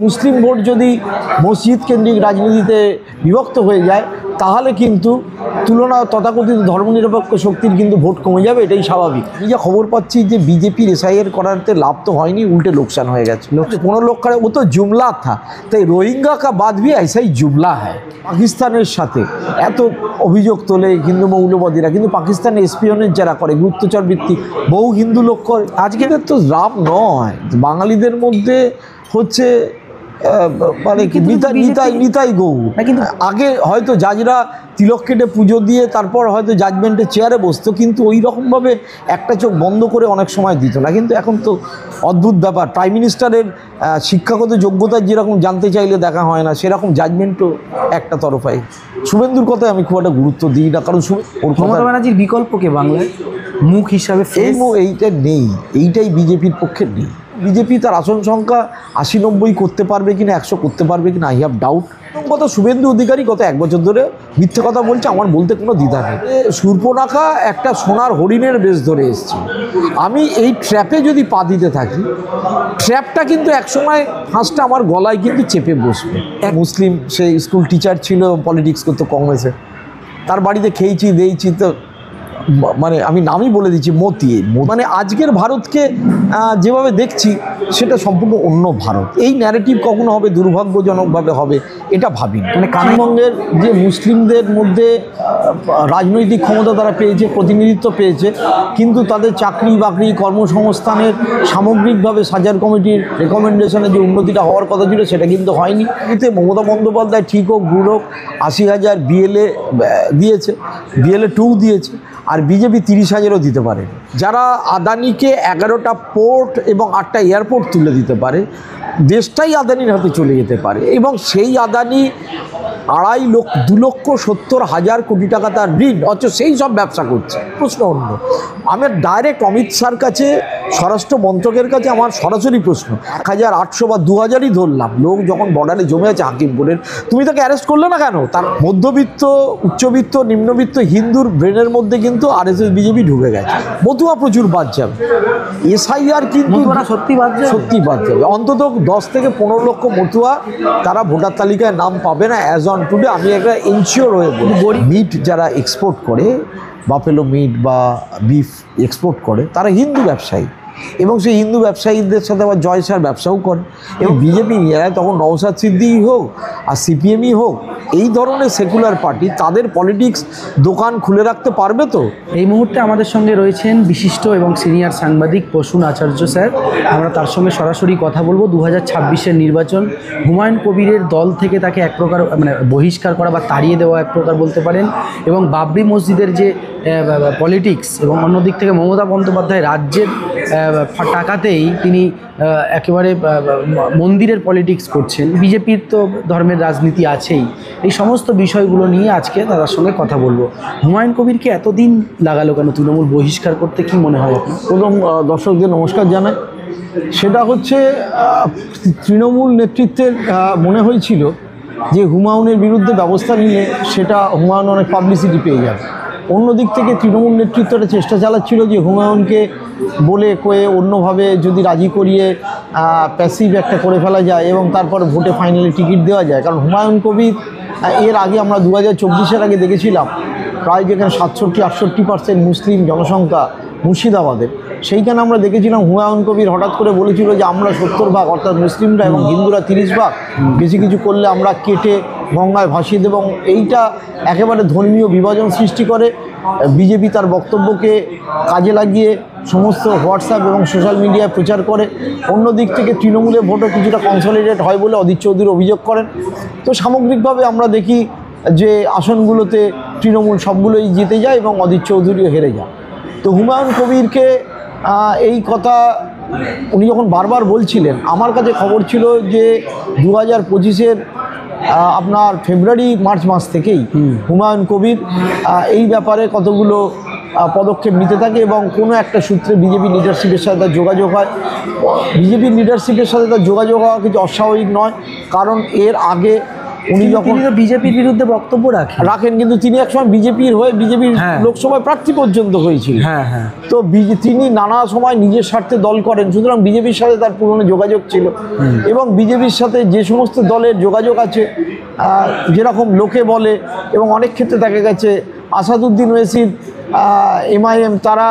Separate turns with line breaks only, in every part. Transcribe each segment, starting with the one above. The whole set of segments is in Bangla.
মুসলিম ভোট যদি মসজিদ কেন্দ্রিক রাজনীতিতে বিভক্ত হয়ে যায় তাহলে কিন্তু তথাকথিত ধর্মনিরপেক্ষ শক্তির কিন্তু ভোট কমে যাবে, এটাই স্বাভাবিক। আমি যা খবর পাচ্ছি যে বিজেপির এসআইআর করাতে লাভ তো হয়নি, উল্টে লোকসান হয়ে গেছে। 15 লাখ ও তো জুমলা থা, তাই রোহিঙ্গা কা বাদ ভি ऐसा-ই জুমলা হ্যায়। পাকিস্তানের সাথে এত অভিযোগ তোলে হিন্দু মৌলবাদীরা, কিন্তু পাকিস্তানে এসপিওনেজ যারা করে গুপ্তচর ভিত্তিক বহু হিন্দু লোক করে। আজকে তো রাম নয়, বাঙালিদের মধ্যে হচ্ছে মানে নিতাই গৌর। কিন্তু আগে হয়তো জাজরা তিলক কেটে পুজো দিয়ে তারপর হয়তো জাজমেন্টের চেয়ারে বসতো, কিন্তু ওই রকমভাবে একটা চোখ বন্ধ করে অনেক সময় দিত না। কিন্তু এখন তো অদ্ভুত ব্যাপার, প্রাইম মিনিস্টারের শিক্ষাগত যোগ্যতা যেরকম জানতে চাইলে দেখা হয় না, সেরকম জাজমেন্টও একটা তরফায়। শুভেন্দুর কথায় আমি খুব একটা গুরুত্ব দিই না, কারণ
মমতা ব্যানার্জির বিকল্পকে বাংলায় মুখ হিসাবে
এইটা নেই, এইটাই বিজেপির পক্ষে নেই। বিজেপি তার আসন সংখ্যা 80-90 করতে পারবে কিনা, 100 করতে পারবে কিনা, আই হ্যাভ ডাউট। কথা শুভেন্দু অধিকারী গত 1 বছর ধরে মিথ্যে কথা বলছে, আমার বলতে কোনো দ্বিধা নেই। শূর্পণখা একটা সোনার হরিণের বেশ ধরে এসছে। আমি এই ট্র্যাপে যদি পা দিতে থাকি, ট্র্যাপটা কিন্তু একসময় ফাঁসটা আমার গলায় কিন্তু চেপে বসবে। মুসলিম সে স্কুল টিচার ছিল, পলিটিক্স করতো কংগ্রেসে, তার বাড়িতে খেয়েছি দিয়েছি, তো মানে আমি নামই বলে দিচ্ছি মতিয়ে। মানে আজকের ভারতকে যেভাবে দেখছি সেটা সম্পূর্ণ অন্য ভারত। এই ন্যারেটিভ কখনো হবে দুর্ভাগ্যজনকভাবে হবে এটা ভাবিনি। মানে পশ্চিমবঙ্গের যে মুসলিমদের মধ্যে রাজনৈতিক ক্ষমতা তারা পেয়েছে, প্রতিনিধিত্ব পেয়েছে, কিন্তু তাদের চাকরি বাকরি কর্মসংস্থানের সামগ্রিকভাবে সাজার কমিটির রেকমেন্ডেশনে যে উন্নতিটা হওয়ার কথা ছিল সেটা কিন্তু হয়নি। এতে মমতা বন্দ্যোপাধ্যায় ঠিক হোক ভুল হোক 80,000 বিএলএ দিয়েছে, বিএলএ 2 দিয়েছে, আর বিজেপি 30,000ও দিতে পারে। যারা আদানিকে 11টা পোর্ট এবং 8টা এয়ারপোর্ট তুলে দিতে পারে, দেশটাই আদানির হাতে চলে যেতে পারে, এবং সেই আদানি 2,70,000 কোটি টাকা তার ঋণ, অথচ সেই সব ব্যবসা করছে। প্রশ্ন অন্য, আমার ডাইরেক্ট অমিত শাহর কাছে, স্বরাষ্ট্র মন্ত্রকের কাছে আমার সরাসরি প্রশ্ন, 1,800 বা 2,000ই ধরলাম লোক যখন বর্ডারে জমে আছে হাকিমপুরের, তুমি তাকে অ্যারেস্ট করলে না কেন? তার মধ্যবিত্ত, উচ্চবিত্ত, নিম্নবিত্ত হিন্দুর ব্রেনের মধ্যে কিন্তু আরএসএস বিজেপি ঢুকে গেছে। মতুয়া প্রচুর বাদ যাবে, এসআইআর কিন্তু সত্যি বাদ যাবে। অন্তত 10 থেকে 15 লক্ষ মতুয়া তারা ভোটার তালিকায় নাম পাবে না অ্যাজ অন টুডে। আমি একটা ইনশিওর হয়ে বলি, মিট যারা এক্সপোর্ট করে, বাফেলো মিট বা বিফ এক্সপোর্ট করে, তারা হিন্দু ব্যবসায়ী, এবং সেই হিন্দু ব্যবসায়ীদের সাথে আবার জয়সার ব্যবসাও করে। এবং বিজেপি নিয়ে তখন নওশাদ সিদ্দিকী হোক আর সিপিএমই হোক, এই ধরনের সেকুলার পার্টি তাদের পলিটিক্স দোকান খুলে রাখতে পারবে তো?
এই মুহূর্তে আমাদের সঙ্গে রয়েছেন বিশিষ্ট এবং সিনিয়র সাংবাদিক প্রসূন আচার্য স্যার। আমরা তার সঙ্গে সরাসরি কথা বলবো। 2026-এর নির্বাচন, হুমায়ুন কবিরের দল থেকে তাকে এক প্রকার মানে বহিষ্কার করা বা তাড়িয়ে দেওয়া এক প্রকার বলতে পারেন, এবং বাবরি মসজিদের যে পলিটিক্স, এবং অন্যদিক থেকে মমতা বন্দ্যোপাধ্যায় রাজ্যের টাকাতেই তিনি একেবারে মন্দিরের পলিটিক্স করছেন। বিজেপির তো ধর্মের রাজনীতি আছেই। এই সমস্ত বিষয়গুলো নিয়ে আজকে তাদের সঙ্গে কথা বলবো। হুমায়ুন কবিরকে এতদিন লাগালো কেন তৃণমূল বহিষ্কার করতে, কি মনে হয় আপনার?
প্রথম দর্শকদের নমস্কার জানাই। সেটা হচ্ছে তৃণমূল নেতৃত্বের মনে হয়েছিল যে হুমায়ুনের বিরুদ্ধে ব্যবস্থা নিলে সেটা হুমায়ুন অনেক পাবলিসিটি পেয়ে যাবে। অন্যদিক থেকে তৃণমূল নেতৃত্বটা চেষ্টা চালাচ্ছিল যে হুমায়ুনকে বলে কয়ে অন্যভাবে যদি রাজি করিয়ে প্যাসিভ একটা করে ফেলা যায় এবং তারপর ভোটে ফাইনালি টিকিট দেওয়া যায়। কারণ হুমায়ুন কবির এর আগে আমরা 2024-এর আগে দেখেছিলাম প্রায় যেখানে 67-68% মুসলিম জনসংখ্যা মুর্শিদাবাদের, সেইখানে আমরা দেখেছিলাম হুমায়ুন কবির হঠাৎ করে বলেছিল যে আমরা 70 ভাগ, অর্থাৎ মুসলিমরা এবং হিন্দুরা 30 ভাগ, বেশি কিছু করলে আমরা কেটে গঙ্গায় ভাসিয়ে দেব। এবং এইটা একেবারে ধর্মীয় বিভাজন সৃষ্টি করে। বিজেপি তার বক্তব্যকে কাজে লাগিয়ে সমস্ত হোয়াটসঅ্যাপ এবং সোশ্যাল মিডিয়ায় প্রচার করে। অন্য দিক থেকে তৃণমূলের ভোটও কিছুটা কনসলিডেট হয় বলে অধীর চৌধুরী অভিযোগ করেন। তো সামগ্রিকভাবে আমরা দেখি যে আসনগুলোতে তৃণমূল সবগুলোই জিতে যায় এবং অধীর চৌধুরীও হেরে যায়। তো হুমায়ুন কবিরকে এই কথা উনি যখন বারবার বলছিলেন, আমার কাছে খবর ছিল যে 2025-এর আপনার ফেব্রুয়ারি মার্চ মাস থেকেই হুমায়ুন কবির এই ব্যাপারে কতগুলো পদক্ষেপ নিতে থাকে, এবং কোনো একটা সূত্রে বিজেপি লিডারশিপের সাথে তার যোগাযোগ হয়। বিজেপির লিডারশিপের সাথে তার যোগাযোগ হওয়া কিছু অস্বাভাবিক নয়, কারণ এর আগে উনি যখন
তিনি তো বিজেপির বিরুদ্ধে বক্তব্য রাখেন,
কিন্তু তিনি একসময় বিজেপির হয়ে বিজেপির লোকসভায় প্রার্থী পর্যন্ত হয়েছিল। তো তিনি নানা সময় নিজের স্বার্থে দল করেন, সুতরাং বিজেপির সাথে তার পুরনো যোগাযোগ ছিল। এবং বিজেপির সাথে যে সমস্ত দলের যোগাযোগ আছে, যেরকম লোকে বলে, এবং অনেক ক্ষেত্রে দেখা গেছে আসাদুদ্দিন ওয়েসির MIM তারা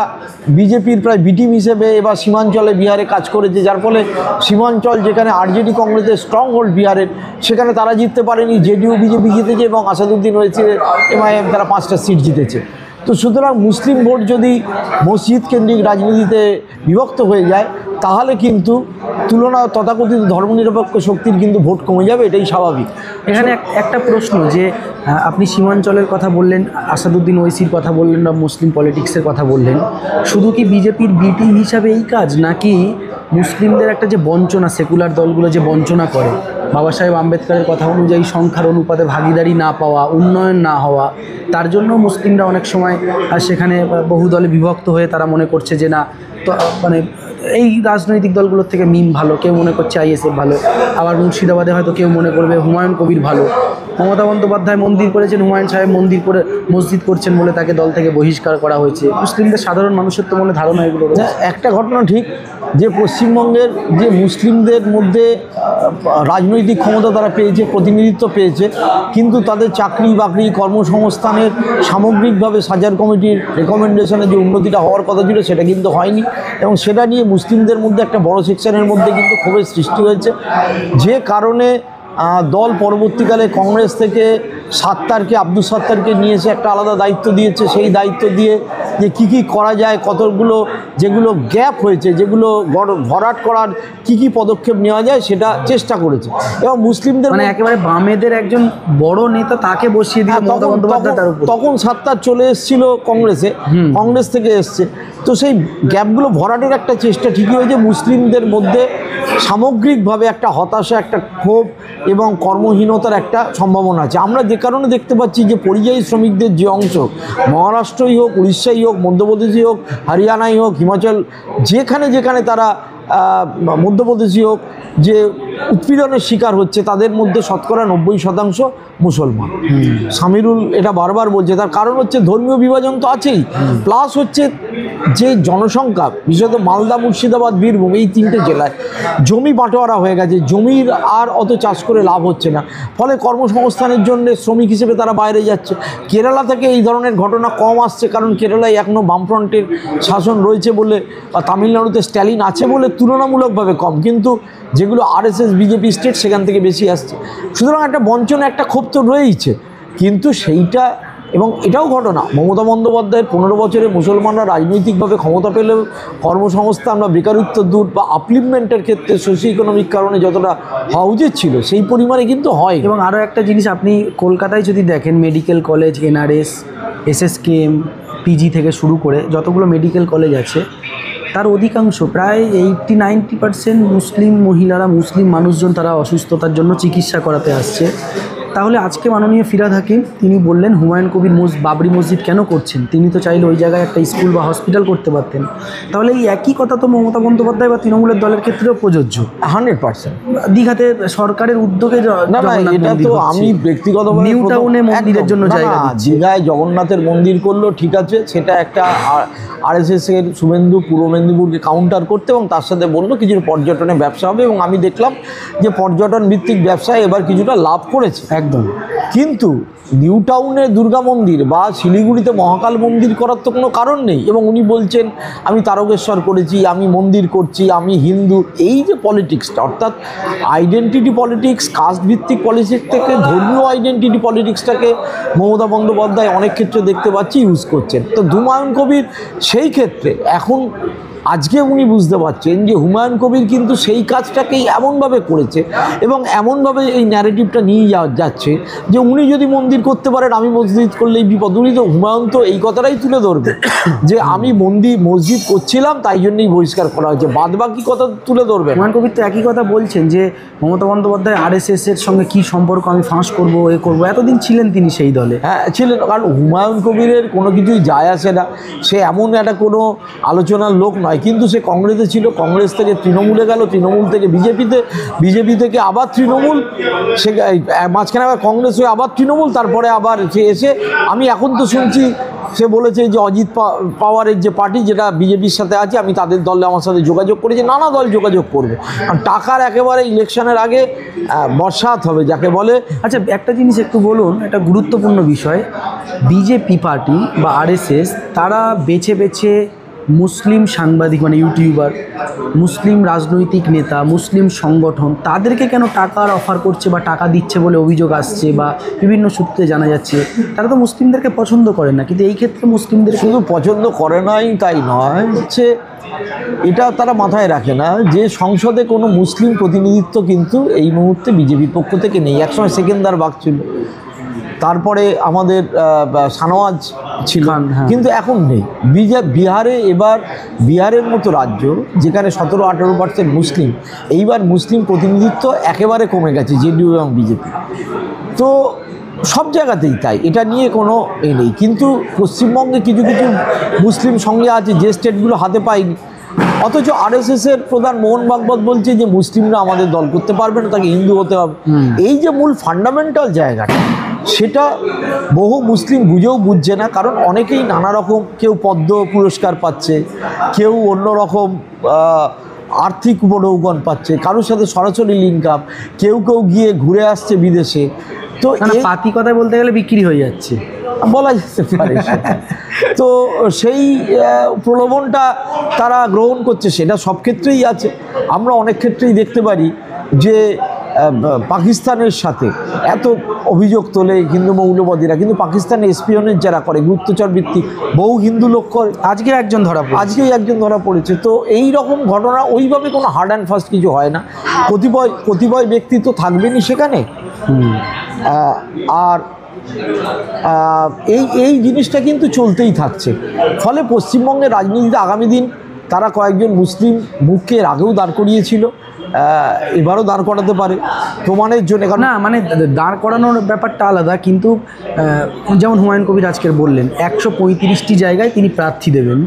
বিজেপির প্রায় বিটিম হিসেবে এবার সীমাঞ্চলে বিহারে কাজ করেছে, যার ফলে সীমাঞ্চল যেখানে RJD কংগ্রেসের স্ট্রং হোল্ড বিহারের, সেখানে তারা জিততে পারেনি, JDU বিজেপি জিতেছে, এবং আসাদুদ্দিন ওয়েসির MIM তারা 5টা সিট জিতেছে। তো সুতরাং মুসলিম ভোট যদি মসজিদ কেন্দ্রিক রাজনীতিতে বিভক্ত হয়ে যায়, তাহলে কিন্তু তুলনা তথাকথিত ধর্মনিরপেক্ষ শক্তির কিন্তু ভোট কমে যাবে, এটাই স্বাভাবিক।
এখানে একটা প্রশ্ন, যে আপনি সীমাঞ্চলের কথা বললেন, আসাদুদ্দিন ওয়েসির কথা বললেন, বা মুসলিম পলিটিক্সের কথা বললেন, শুধু কি বিজেপির বি টিম হিসাবে এই কাজ, নাকি মুসলিমদের একটা যে বঞ্চনা, সেকুলার দলগুলো যে বঞ্চনা করে, বাবা সাহেব আম্বেদকরের কথা অনুযায়ী সংখ্যার অনুপাতে ভাগিদারি না পাওয়া, উন্নয়ন না হওয়া, তার জন্য মুসলিমরা অনেক সময় সেখানে বহু দলে বিভক্ত হয়ে তারা মনে করছে যে না, তো মানে এই রাজনৈতিক দলগুলোর থেকে মিম ভালো, কেউ মনে করছে ISF ভালো, আবার মুর্শিদাবাদে হয়তো কেউ মনে করবে হুমায়ুন কবির ভালো। মমতা বন্দ্যোপাধ্যায় মন্দির করেছেন, হুমায়ুন সাহেব মসজিদ করছেন বলে তাকে দল থেকে বহিষ্কার করা হয়েছে। মুসলিমদের সাধারণ মানুষের তো মনে ধারণা এগুলো রয়েছে।
একটা ঘটনা ঠিক, যে পশ্চিমবঙ্গের যে মুসলিমদের মধ্যে রাজনৈতিক ক্ষমতা তারা পেয়েছে, প্রতিনিধিত্ব পেয়েছে, কিন্তু তাদের চাকরি বাকরি কর্মসংস্থানের সামগ্রিকভাবে সাজার কমিটির রেকমেন্ডেশনে যে উন্নতিটা হওয়ার কথা ছিল সেটা কিন্তু হয়নি, এবং সেটা নিয়ে মুসলিমদের মধ্যে একটা বড় সেকশনের মধ্যে কিন্তু ক্ষোভের সৃষ্টি হয়েছে, যে কারণে দল পরবর্তীকালে কংগ্রেস থেকে আব্দুল সাত্তারকে নিয়ে এসে একটা আলাদা দায়িত্ব দিয়েছে। সেই দায়িত্ব দিয়ে যে কী করা যায়, কতগুলো যেগুলো গ্যাপ হয়েছে, যেগুলো ভরাট করার কী পদক্ষেপ নেওয়া যায় সেটা চেষ্টা করেছে। এবং মুসলিমদের
মানে একেবারে বামেদের একজন বড় নেতা তাকে বসিয়ে দিয়ে
তখন সাত্তার চলে এসেছিল কংগ্রেসে, কংগ্রেস থেকে এসছে। তো সেই গ্যাপগুলো ভরাটের একটা চেষ্টা ঠিকই হয়েছে। মুসলিমদের মধ্যে সামগ্রিকভাবে একটা হতাশা, একটা ক্ষোভ এবং কর্মহীনতার একটা সম্ভাবনা আছে। আমরা যে কারণে দেখতে পাচ্ছি যে পরিযায়ী শ্রমিকদের যে অংশ, মহারাষ্ট্রই হোক, উড়িষ্যাই হোক, মধ্যপ্রদেশই হোক, হরিয়ানাই হোক, হিমাচল, যেখানে যেখানে তারা মধ্যপ্রদেশই হোক, যে উৎপীড়নের শিকার হচ্ছে, তাদের মধ্যে শতকরা 90% মুসলমান। সামিরুল এটা বারবার বলছে, তার কারণ হচ্ছে ধর্মীয় বিভাজন তো আছেই, প্লাস হচ্ছে যে জনসংখ্যা, বিশেষত মালদা, মুর্শিদাবাদ, বীরভূম, এই 3টে জেলায় জমি বাঁটোয়ারা হয়ে গেছে, জমির আর অত চাষ করে লাভ হচ্ছে না, ফলে কর্মসংস্থানের জন্য শ্রমিক হিসেবে তারা বাইরে যাচ্ছে। কেরালা থেকে এই ধরনের ঘটনা কম আসছে, কারণ কেরালায় এখনও বামফ্রন্টের শাসন রয়েছে বলে, বা তামিলনাড়ুতে স্ট্যালিন আছে বলে তুলনামূলকভাবে কম, কিন্তু যেগুলো RSS বিজেপি স্টেট সেখান থেকে বেশি আসছে। সুতরাং একটা বঞ্চনা, একটা ক্ষোভ তো রয়েইছে, কিন্তু সেইটা, এবং এটাও ঘটনা, মমতা বন্দ্যোপাধ্যায়ের 15 বছরে মুসলমানরা রাজনৈতিকভাবে ক্ষমতা পেলেও কর্মসংস্থান বা বেকারত্ব দূর বা আপলিফমেন্টের ক্ষেত্রে সোশিও ইকোনমিক কারণে যতটা হওয়া উচিত ছিল সেই পরিমাণে কিন্তু হয়।
এবং আরও একটা জিনিস, আপনি কলকাতায় যদি দেখেন, medical college, NRS, SSKM, PG থেকে শুরু করে যতগুলো মেডিকেল কলেজ আছে, তার অধিকাংশ প্রায় 80-90% মুসলিম মহিলারা, মুসলিম মানুষজন, তারা অসুস্থতার জন্য চিকিৎসা করাতে আসছে। তাহলে আজকে মাননীয় ফিরহাদ হাকিম তিনি বললেন হুমায়ুন কবির বাবরি মসজিদ কেন করছেন, তিনি তো চাইলে ওই জায়গায় একটা স্কুল বা হসপিটাল করতে পারতেন। তাহলে এই একই কথা তো মমতা বন্দ্যোপাধ্যায় বা তৃণমূলের দলের ক্ষেত্রেও প্রযোজ্য।
100%
দীঘাতে সরকারের উদ্যোগে
এটা তো আমি ব্যক্তিগতভাবে
নিউ টাউনে মন্দিরের জন্য জায়গা,
দীঘায় জগন্নাথের মন্দির করলো, ঠিক আছে, সেটা একটা RSS এর শুভেন্দু পূর্ব মেদিনীপুরকে কাউন্টার করতে, এবং তার সাথে বললো কিছু পর্যটনের ব্যবসা হবে, এবং আমি দেখলাম যে পর্যটন ভিত্তিক ব্যবসায় এবার কিছুটা লাভ করেছে একদম। কিন্তু নিউ টাউনে দুর্গা মন্দির বা শিলিগুড়িতে মহাকাল মন্দির করার তো কোনো কারণ নেই। এবং উনি বলছেন আমি তারকেশ্বর করেছি, আমি মন্দির করছি, আমি হিন্দু। এই যে পলিটিক্সটা, অর্থাৎ আইডেন্টিটি পলিটিক্স, কাস্ট ভিত্তিক পলিটিক্স থেকে ধর্মীয় আইডেন্টিটি পলিটিক্সটাকে মমতা বন্দ্যোপাধ্যায় অনেক ক্ষেত্রে দেখতে পাচ্ছি ইউজ করছেন। তো হুমায়ুন কবির সেই ক্ষেত্রে এখন আজকে উনি বুঝতে পারছেন যে হুমায়ুন কবির কিন্তু সেই কাজটাকেই এমনভাবে করেছে এবং এমনভাবে এই ন্যারেটিভটা নিয়ে যাচ্ছে যে উনি যদি মন্দির করতে পারেন, আমি মসজিদ করলেই বিপদ। উনি তো হুমায়ুন তো এই কথাটাই তুলে ধরবে যে আমি মসজিদ করছিলাম তাই জন্যই বহিষ্কার করা হয়েছে, বাদ বাকি কথা তুলে ধরবে।
হুমায়ুন কবির তো একই কথা বলছেন যে মমতা বন্দ্যোপাধ্যায় RSS এর সঙ্গে কী সম্পর্ক, আমি ফাঁস করবো, এ করবো। এতদিন ছিলেন তিনি সেই দলে।
হ্যাঁ ছিলেন, কারণ হুমায়ুন কবিরের কোনো কিছুই যায় আসে না, সে এমন একটা কোনো আলোচনার লোক নয় নয়, কিন্তু সে কংগ্রেসে ছিল, কংগ্রেস থেকে তৃণমূলে গেল, তৃণমূল থেকে বিজেপিতে, বিজেপি থেকে আবার তৃণমূল, সে মাঝখানে আবার কংগ্রেস হয়ে আবার তৃণমূল, তারপরে আবার সে এসে, আমি এখন তো শুনছি সে বলেছে যে অজিত পাওয়ারের যে পার্টি যেটা বিজেপির সাথে আছে, আমি তাদের দলে আমার সাথে যোগাযোগ করেছি, নানা দল যোগাযোগ করবে, কারণ টাকার একেবারে ইলেকশনের আগে বর্ষাত হবে যাকে বলে।
আচ্ছা, একটা জিনিস একটু বলুন, একটা গুরুত্বপূর্ণ বিষয়, বিজেপি পার্টি বা আরএসএস তারা বেছে বেছে মুসলিম সাংবাদিক মানে ইউটিউবার, মুসলিম রাজনৈতিক নেতা, মুসলিম সংগঠন তাদেরকে কেন টাকার অফার করছে বা টাকা দিচ্ছে বলে অভিযোগ আসছে বা বিভিন্ন সূত্রে জানা যাচ্ছে? তারা তো মুসলিমদেরকে পছন্দ করে না, কিন্তু এই ক্ষেত্রে মুসলিমদের
শুধু পছন্দ করে নাই তাই নয়, হচ্ছে এটা তারা মাথায় রাখে না যে সংসদে কোনো মুসলিম প্রতিনিধিত্ব কিন্তু এই মুহূর্তে বিজেপির পক্ষ থেকে নেই। একসময় সেকেন্দার বাগ ছিল, তারপরে আমাদের শানওয়াজ ছিল, কিন্তু এখন নেই। বিহারে এবার বিহারের মতো রাজ্য যেখানে 17-18% মুসলিম, এইবার মুসলিম প্রতিনিধিত্ব একেবারে কমে গেছে জেডিইউ এবং বিজেপি। তো সব জায়গাতেই তাই, এটা নিয়ে কোনো নেই। কিন্তু পশ্চিমবঙ্গে কিছু কিছু মুসলিম সঙ্গে আছে যে স্টেটগুলো হাতে পায়নি, অথচ আরএসএসের প্রধান মোহন ভাগবত বলছে যে মুসলিমরা আমাদের দল করতে পারবে না, তাকে হিন্দু হতে হবে। এই যে মূল ফান্ডামেন্টাল জায়গাটা, সেটা বহু মুসলিম বুঝেও বুঝছে না, কারণ অনেকেই নানা রকম, কেউ পদ্ম পুরস্কার পাচ্ছে, কেউ অন্য রকম আর্থিক উপঢৌকন পাচ্ছে, কারোর সাথে সরাসরি লিঙ্ক আপ, কেউ কেউ গিয়ে ঘুরে আসছে বিদেশে। তো
পাতি কথা বলতে গেলে বিক্রি হয়ে যাচ্ছে
বলা যেতে পারে। তো সেই প্রলোভনটা তারা গ্রহণ করছে, সেটা সব ক্ষেত্রেই আছে। আমরা অনেক ক্ষেত্রেই দেখতে পারি যে পাকিস্তানের সাথে এত অভিযোগ তোলে হিন্দু মৌলবাদীরা, কিন্তু পাকিস্তানে এসপিওনেজ যারা করে, গুপ্তচর ভিত্তিক বহু হিন্দু লোক করে,
আজকেই একজন ধরা পড়েছে।
তো এই রকম ঘটনা ওইভাবে কোনো হার্ড অ্যান্ড ফাস্ট কিছু হয় না, কতিপয় ব্যক্তি তো থাকবেনই সেখানে। আর এই জিনিসটা কিন্তু চলতেই থাকছে। ফলে পশ্চিমবঙ্গের রাজনীতিতে আগামী দিন তারা কয়েকজন মুসলিম মুখকে এর আগেও দাঁড় করিয়েছিল, এবারও দাঁড় করাতে পারে প্রমাণের জন্য।
না মানে দাঁড় করানোর ব্যাপারটা আলাদা, কিন্তু যেমন হুমায়ুন কবির আজকের বললেন 135টি জায়গায় তিনি প্রার্থী দেবেন।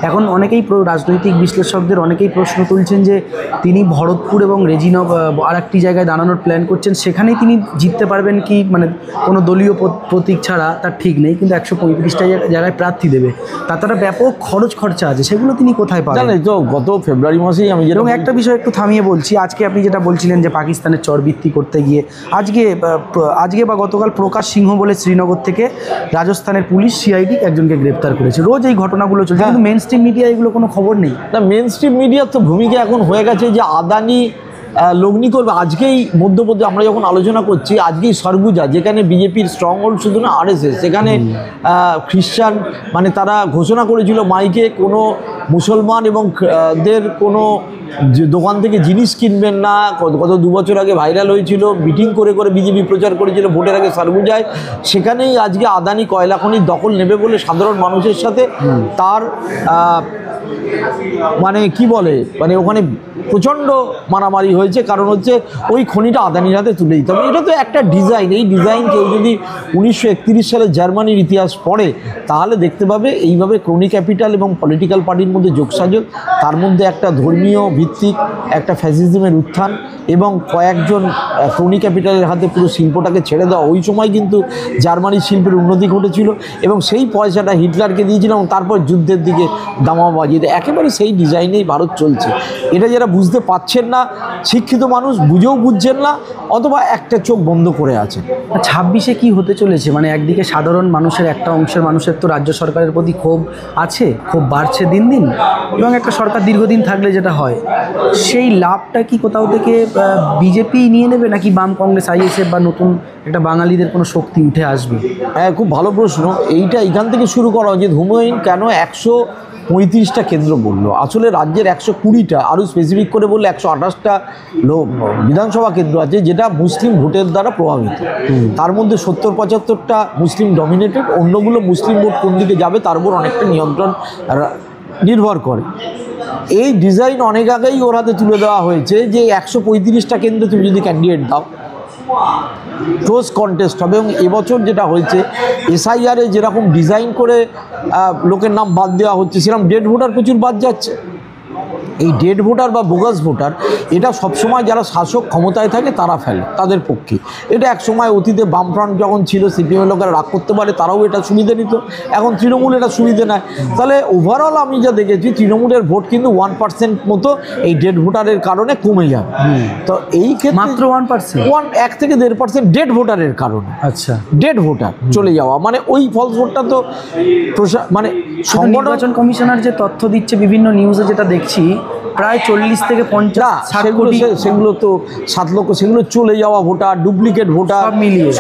এখন অনেকেই রাজনৈতিক বিশ্লেষকদের অনেকেই প্রশ্ন তুলছেন যে তিনি ভরতপুর এবং রেজিনগ আর একটি জায়গায় দাঁড়ানোর প্ল্যান করছেন, সেখানেই তিনি জিততে পারবেন কি, মানে কোনো দলীয় প্রতীক ছাড়া তার ঠিক নেই, কিন্তু 135টা জায়গায় প্রার্থী দেবে, তাছাড়া ব্যাপক খরচা আছে, সেগুলো তিনি কোথায় পাবেন?
জানেন তো গত ফেব্রুয়ারি মাসেই আমি
এবং একটা বিষয় একটু থামিয়ে বলছি, আজকে আপনি যেটা বলছিলেন যে পাকিস্তানের চরবৃত্তি করতে গিয়ে আজকে বা গতকাল প্রকাশ সিংহ বলে শ্রীনগর থেকে রাজস্থানের পুলিশ সিআইডি একজনকে গ্রেপ্তার করেছে। রোজ এই ঘটনাগুলো চলছে, কিন্তু মেন স্ট্রিম মিডিয়া এগুলো কোনো খবর নেই।
না, মেন স্ট্রিম মিডিয়ার তো ভূমিকা এখন হয়ে গেছে যে আদানি লগ্নি করবে। আজকেই মধ্যপ্রদেশ আমরা যখন আলোচনা করছি, আজকেই সরগুজা যেখানে বিজেপির স্ট্রং হোল্ড শুধু না আরএসএস, সেখানে খ্রিস্টান মানে তারা ঘোষণা করেছিল মাইকে কোনো মুসলমান এবং দের কোনো দোকান থেকে জিনিস কিনবেন না। গত 2 বছর আগে ভাইরাল হয়েছিল, মিটিং করে করে বিজেপি প্রচার করেছিল ভোটের আগে সরগুজায়। সেখানেই আজকে আদানি কয়লা খনির দখল নেবে বলে সাধারণ মানুষের সাথে তার মানে কি বলে, মানে ওখানে প্রচণ্ড মারামারি হয়েছে, কারণ হচ্ছে ওই খনিটা আদানির হাতে তুলে দিতে হবে। এটা তো একটা ডিজাইন, এই ডিজাইন কেউ যদি 1931 সালে জার্মানির ইতিহাস পড়ে তাহলে দেখতে পাবে এইভাবে ক্রনি ক্যাপিটাল এবং পলিটিক্যাল পার্টির মধ্যে যোগসাযোগ, তার মধ্যে একটা ধর্মীয় ভিত্তিক একটা ফ্যাসিজমের উত্থান এবং কয়েকজন ক্রনি ক্যাপিটালের হাতে পুরো শিল্পটাকে ছেড়ে দেওয়া। ওই সময় কিন্তু জার্মানির শিল্পের উন্নতি ঘটেছিল এবং সেই পয়সাটা হিটলারকে দিয়েছিল এবং তারপর যুদ্ধের দিকে দামামা বাজিয়ে দেয়। একেবারে সেই ডিজাইনেই ভারত চলছে। এটা যারা বুঝতে পারছেন না, শিক্ষিত মানুষ বুঝেও বুঝছেন না, অথবা একটা চোখ বন্ধ করে আছে।
26-এ কি হতে চলেছে? মানে একদিকে সাধারণ মানুষের, একটা অংশের মানুষের তো রাজ্য সরকারের প্রতি ক্ষোভ আছে, ক্ষোভ বাড়ছে দিন দিন, এবং একটা সরকার দীর্ঘদিন থাকলে যেটা হয়, সেই লাভটা কি কোথাও থেকে বিজেপি নিয়ে নেবে, নাকি বাম কংগ্রেস আইএসএফ বা নতুন একটা বাঙালিদের কোনো শক্তি উঠে আসবে?
হ্যাঁ, খুব ভালো প্রশ্ন। এখান থেকে শুরু করা উচিত। হুমায়ুন কেন 135টা কেন্দ্র বললো? আসলে রাজ্যের 120টা, আরও স্পেসিফিক করে বললে 128টা বিধানসভা কেন্দ্র আছে যেটা মুসলিম ভোটের দ্বারা প্রভাবিত। তার মধ্যে 70-75টা মুসলিম ডমিনেটেড, অন্যগুলো মুসলিম ভোট কোন দিকে যাবে তার উপর অনেকটা নিয়ন্ত্রণ নির্ভর করে। এই ডিজাইন অনেক আগেই ওর হাতে তুলে দেওয়া হয়েছে যে 135টা কেন্দ্রে তুমি যদি ক্যান্ডিডেট দাও, ক্লোজ কন্টেস্ট হবে। এবং এবছর যেটা হয়েছে, এসআইআরে যেরকম ডিজাইন করে লোকের নাম বাদ দেওয়া হচ্ছে, সেরকম ডেড ভোটার প্রচুর বাদ যাচ্ছে। এই ডেড ভোটার বা বোগাস ভোটার এটা সবসময় যারা শাসক ক্ষমতায় থাকে তারা ফেলে তাদের পক্ষে। এটা এক সময় অতীতে বামফ্রন্ট যখন ছিল সিপিএম লোকেরা রাগ করতে পারে, তারাও এটা সুবিধে নিত, এখন তৃণমূল এটা সুবিধে নেয়। তাহলে ওভারঅল আমি যা দেখেছি তৃণমূলের ভোট কিন্তু 1% মতো এই ডেড ভোটারের কারণে কমে যাবে। তো এই ক্ষেত্রে
মাত্র 1%,
1 থেকে 1.5% ডেড ভোটারের কারণে।
আচ্ছা,
ডেড ভোটার চলে যাওয়া মানে ওই ফলস ভোটটা তো মানে সংগঠন
নির্বাচন কমিশনার যে তথ্য দিচ্ছে বিভিন্ন নিউজে যেটা দেখছি প্রায় 40 থেকে 50 কোটি,
সেগুলো তো 7 লক্ষ, সেগুলো চলে যাওয়া ভোটার, ডুপ্লিকেট ভোটার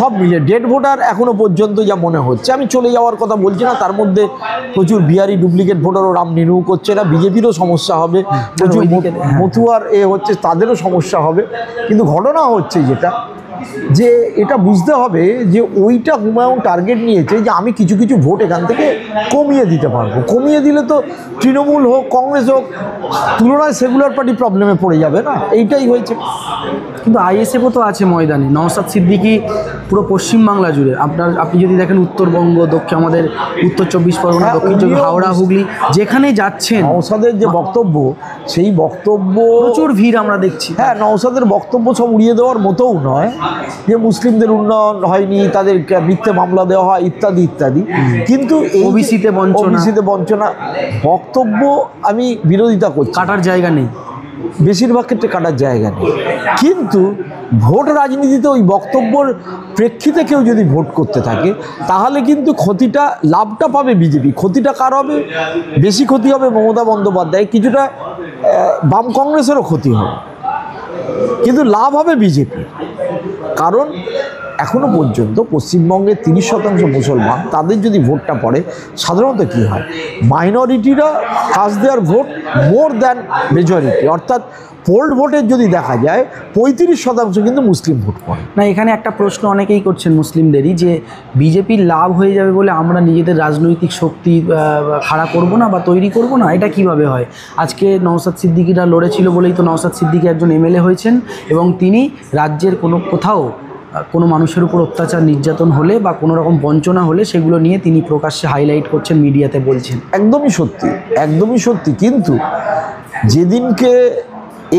সব মিলিয়ে ডেড ভোটার এখনো পর্যন্ত যা মনে হচ্ছে। আমি চলে যাওয়ার কথা বলছি না, তার মধ্যে প্রচুর বিহারি ডুপ্লিকেট ভোটারও রাম নিরূপ করছে, না বিজেপিরও সমস্যা হবে, প্রচুর মতুয়ার হচ্ছে তাদেরও সমস্যা হবে। কিন্তু ঘটনা হচ্ছে যেটা যে এটা বুঝতে হবে যে ওইটা হুমায়ুন টার্গেট নিয়েছে যে আমি কিছু কিছু ভোট এখান থেকে কমিয়ে দিতে পারবো। কমিয়ে দিলে তো তৃণমূল হোক কংগ্রেস হোক তুলনায় সেকুলার পার্টি প্রবলেমে পড়ে যাবে না, এইটাই হয়েছে।
কিন্তু আইএসএফও তো আছে ময়দানে, নওশাদ সিদ্দিকী পুরো পশ্চিমবাংলা জুড়ে। আপনি যদি দেখেন উত্তরবঙ্গ, আমাদের উত্তর 24 পরগনা, দক্ষিণ 24, হাওড়া, হুগলি, যেখানে যাচ্ছেন
নওশাদের যে বক্তব্য, সেই বক্তব্য
প্রচুর ভিড় আমরা দেখছি।
হ্যাঁ, নওশাদের বক্তব্য সব উড়িয়ে দেওয়ার মতোও নয় যে মুসলিমদের উন্নয়ন হয়নি, তাদের মিথ্যে মামলা দেওয়া হয় ইত্যাদি ইত্যাদি। কিন্তু এই
ওবিসিতে
বঞ্চনা বক্তব্য আমি বিরোধিতা করছি,
কাটার জায়গা নেই,
বেশিরভাগ ক্ষেত্রে কাটার জায়গা নেই। কিন্তু ভোট রাজনীতিতে ওই বক্তব্যর প্রেক্ষিতে কেউ যদি ভোট করতে থাকে তাহলে কিন্তু লাভটা পাবে বিজেপি। ক্ষতিটা কার হবে? বেশি ক্ষতি হবে মমতা বন্দ্যোপাধ্যায়, কিছুটা বাম কংগ্রেসেরও ক্ষতি হবে, কিন্তু লাভ হবে বিজেপি। কারণ এখনো পর্যন্ত পশ্চিমবঙ্গে 30% মুসলমান, তাদের যদি ভোটটা পড়ে সাধারণত কী হয়, মাইনরিটিরা cast their vote more than majority, অর্থাৎ পোল্ড ভোটের যদি দেখা যায় 35% কিন্তু মুসলিম ভোট পড়ে।
না, এখানে একটা প্রশ্ন অনেকেই করছেন মুসলিমদেরই, যে বিজেপির লাভ হয়ে যাবে বলে আমরা নিজেদের রাজনৈতিক শক্তি খাড়া করব না বা তৈরি করব না, এটা কিভাবে হয়? আজকে নওশাদ সিদ্দিকীরা লড়েছিল বলেই তো নওশাদ সিদ্দিকী একজন এমএলএ হয়েছেন, এবং তিনি রাজ্যের কোথাও কোনো মানুষের উপর অত্যাচার নির্যাতন হলে বা কোনো রকম বঞ্চনা হলে সেগুলো নিয়ে তিনি প্রকাশ্যে হাইলাইট করছেন, মিডিয়াতে বলছেন।
একদমই সত্যি, একদমই সত্যি। কিন্তু যেদিনকে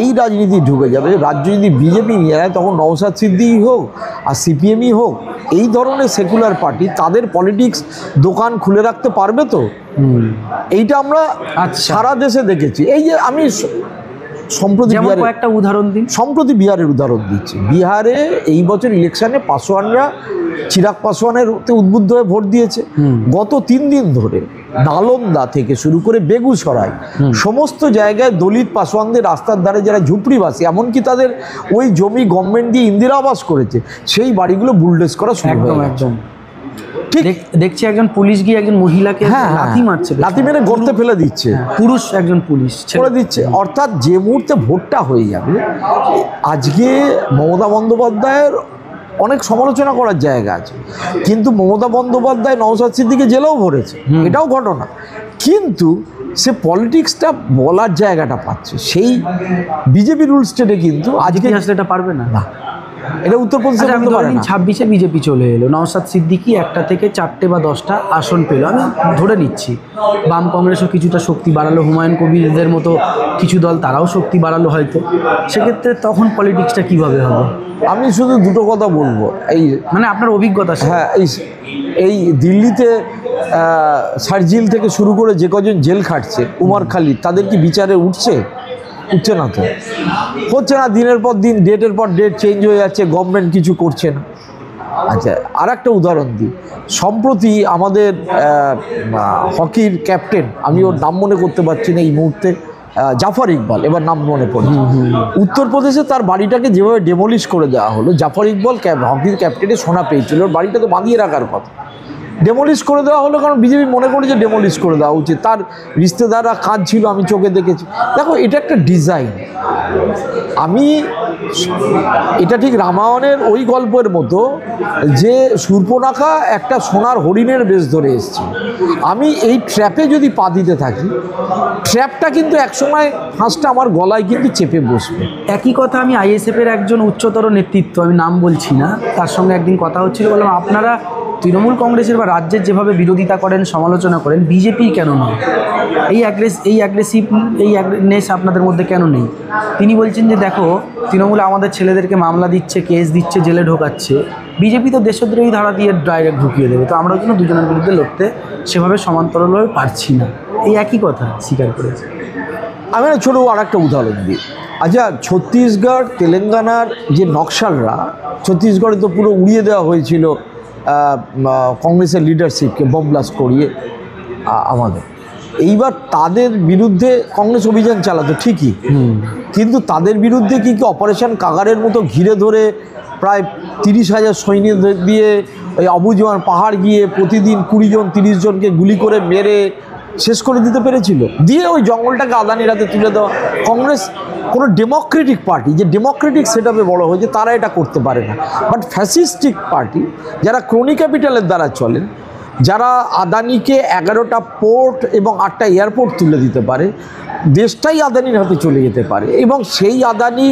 এই রাজনীতি ঢুকে যাবে, রাজ্য যদি বিজেপি নিয়ে নেয়, তখন নওশাদ সিদ্দিকী হোক আর সিপিএমই হোক, এই ধরনের সেকুলার পার্টি তাদের পলিটিক্স দোকান খুলে রাখতে পারবে তো? এইটা আমরা সারা দেশে দেখেছি। এই যে আমি সম্প্রতি
একটা উদাহরণ দিন,
সম্প্রতি বিহারের উদাহরণ দিচ্ছি। বিহারে এই বছর ইলেকশনে চিরাগ পাসওয়ানের উদ্বুদ্ধ হয়ে ভোট দিয়েছে। গত 3 দিন ধরে নালন্দা থেকে শুরু করে বেগুসরাই সমস্ত জায়গায় দলিত পাসওয়ানদের রাস্তার ধারে যারা ঝুপড়িবাসী, এমনকি তাদের ওই জমি গভর্নমেন্ট দিয়ে ইন্দিরা আবাস করেছে, সেই বাড়িগুলো বুলডোজ করা শুরু হয়ে গেছে।
ঠিক দেখছি একজন পুলিশ গিয়ে একজন মহিলাকে লাথি মারছে,
লাথি মেরে গর্তে ফেলে দিচ্ছে,
পুরুষ একজন পুলিশ
করে দিচ্ছে। অর্থাৎ যে মুহূর্তে ভোটটা হয়ে যাবে, আজকে মমতা বন্দ্যোপাধ্যায়ের অনেক সমালোচনা করার জায়গা আছে, কিন্তু মমতা বন্দ্যোপাধ্যায় নওশাদ সিদ্দিকী জেলেও ভরেছে, এটাও ঘটনা। কিন্তু সে পলিটিক্সটা বলার জায়গাটা পাচ্ছে। সেই বিজেপি রুল স্টেটে কিন্তু আজকে
আসলে এটা পারবে না।
এটা উত্তরপ্রদেশে
26-এ বিজেপি চলে এলো, নওশাদ সিদ্দিকী 1টা থেকে 4টে বা 10টা আসন পেল, আমি ধরে নিচ্ছি। বাম কংগ্রেসও কিছুটা শক্তি বাড়ালো, হুমায়ুন কবিরদের মতো কিছু দল তারাও শক্তি বাড়ালো হয়তো। সেক্ষেত্রে তখন পলিটিক্সটা কিভাবে হবে?
আমি শুধু দুটো কথা বলবো, এই
মানে আপনার অভিজ্ঞতা।
হ্যাঁ, এই দিল্লিতে শারজিল থেকে শুরু করে যে কজন জেল খাটছে, উমর খালিদ, তাদের কি বিচারে উঠছে না? তো হচ্ছে না। দিনের পর দিন, ডেটের পর ডেট চেঞ্জ হয়ে যাচ্ছে, গভর্নমেন্ট কিছু করছে না। আচ্ছা, আর একটা উদাহরণ দিই। সম্প্রতি আমাদের হকির ক্যাপ্টেন, আমি ওর নাম মনে করতে পারছি না এই মুহূর্তে, জাফর ইকবাল, এবার নাম মনে পড়ছে। উত্তরপ্রদেশে তার বাড়িটাকে যেভাবে ডেমোলিশ করে দেওয়া হলো, জাফর ইকবাল হকির ক্যাপ্টেনে সোনা পেয়েছিল, ওর বাড়িটা তো বাঁধিয়ে রাখার কথা, ডেমোলিশ করে দেওয়া হলো। কারণ বিজেপি মনে করেছে ডেমোলিশ করে দেওয়া উচিত, তার রিশতেদাররা কাজ ছিল, আমি চোখে দেখেছি। দেখো, এটা একটা ডিজাইন। এটা ঠিক রামায়ণের ওই গল্পের মতো যে শূর্পণখা একটা সোনার হরিণের বেশ ধরে এসছে। আমি এই ট্র্যাপে যদি পা দিতে থাকি, ট্র্যাপটা কিন্তু একসময় ফাঁসটা আমার গলায় কিন্তু চেপে বসবে।
একই কথা আমি আইএসএফের একজন উচ্চতর নেতৃত্ব, আমি নাম বলছি না, তার সঙ্গে একদিন কথা হচ্ছিল, বললাম আপনারা তৃণমূল কংগ্রেসের বা রাজ্যের যেভাবে বিরোধিতা করেন, সমালোচনা করেন, বিজেপি কেন নয়? এই অ্যাগ্রেসিভনেস আপনাদের মধ্যে কেন নেই? তিনি বলছেন যে দেখো, তৃণমূল আমাদের ছেলেদেরকে মামলা দিচ্ছে, কেস দিচ্ছে, জেলে ঢোকাচ্ছে, বিজেপি তো দেশদ্রোহী ধারা দিয়ে ডাইরেক্ট ঢুকিয়ে দেবে, তো আমরা কিন্তু দুজনের বিরুদ্ধে লড়তে সেভাবে সমান্তরালভাবে পারছি না। এই একই কথা স্বীকার করেছে।
আমি না ছোটো আর একটা উদাহরণ দিই। আচ্ছা, ছত্তিশগড় তেলেঙ্গানার যে নকশালরা, ছত্তিশগড়ে তো পুরো উড়িয়ে দেওয়া হয়েছিল কংগ্রেসের লিডারশিপকে, বম ব্লাস্ট করিয়ে আমাদের। এইবার তাদের বিরুদ্ধে কংগ্রেস অভিযান চালাতো ঠিকই, কিন্তু তাদের বিরুদ্ধে কি অপারেশন কাগারের মতো ঘিরে ধরে প্রায় 30,000 সৈনিক দিয়ে ওই আবুজওয়ান পাহাড় গিয়ে প্রতিদিন 20 জন 30 জনকে গুলি করে মেরে শেষ করে দিতে পেরেছিল? দিয়ে ওই জঙ্গলটাকে আদানির হাতে তুলে দেওয়া। কংগ্রেস কোনো ডেমোক্রেটিক পার্টি, যে ডেমোক্রেটিক সেট আপে বড় হয়েছে, তারা এটা করতে পারে না। বাট ফ্যাসিস্টিক পার্টি যারা ক্রনি ক্যাপিটালের দ্বারা চলেন, যারা আদানিকে 11টা পোর্ট এবং 8টা এয়ারপোর্ট তুলে দিতে পারে, দেশটাই আদানির হাতে চলে যেতে পারে, এবং সেই আদানি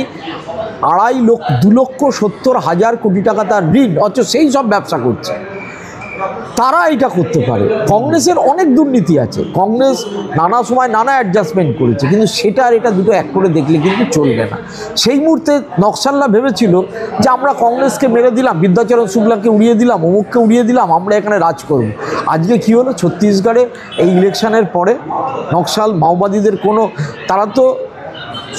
2,70,000 কোটি টাকা তার ঋণ, অথচ সেই সব ব্যবসা করছে, তারা এটা করতে পারে। কংগ্রেসের অনেক দুর্নীতি আছে, কংগ্রেস নানা সময় নানা অ্যাডজাস্টমেন্ট করেছে, কিন্তু সেটা আর এটা দুটো এক করে দেখলে কিন্তু চলবে না। সেই মুহূর্তে নকশালরা ভেবেছিল যে আমরা কংগ্রেসকে মেরে দিলাম, বিদ্যাচরণ শুক্লাকে উড়িয়ে দিলাম, অমুককে উড়িয়ে দিলাম, আমরা এখানে রাজ করব। আজকে কি হলো? ছত্তিশগড়ে এই ইলেকশনের পরে নকশাল মাওবাদীদের তারা তো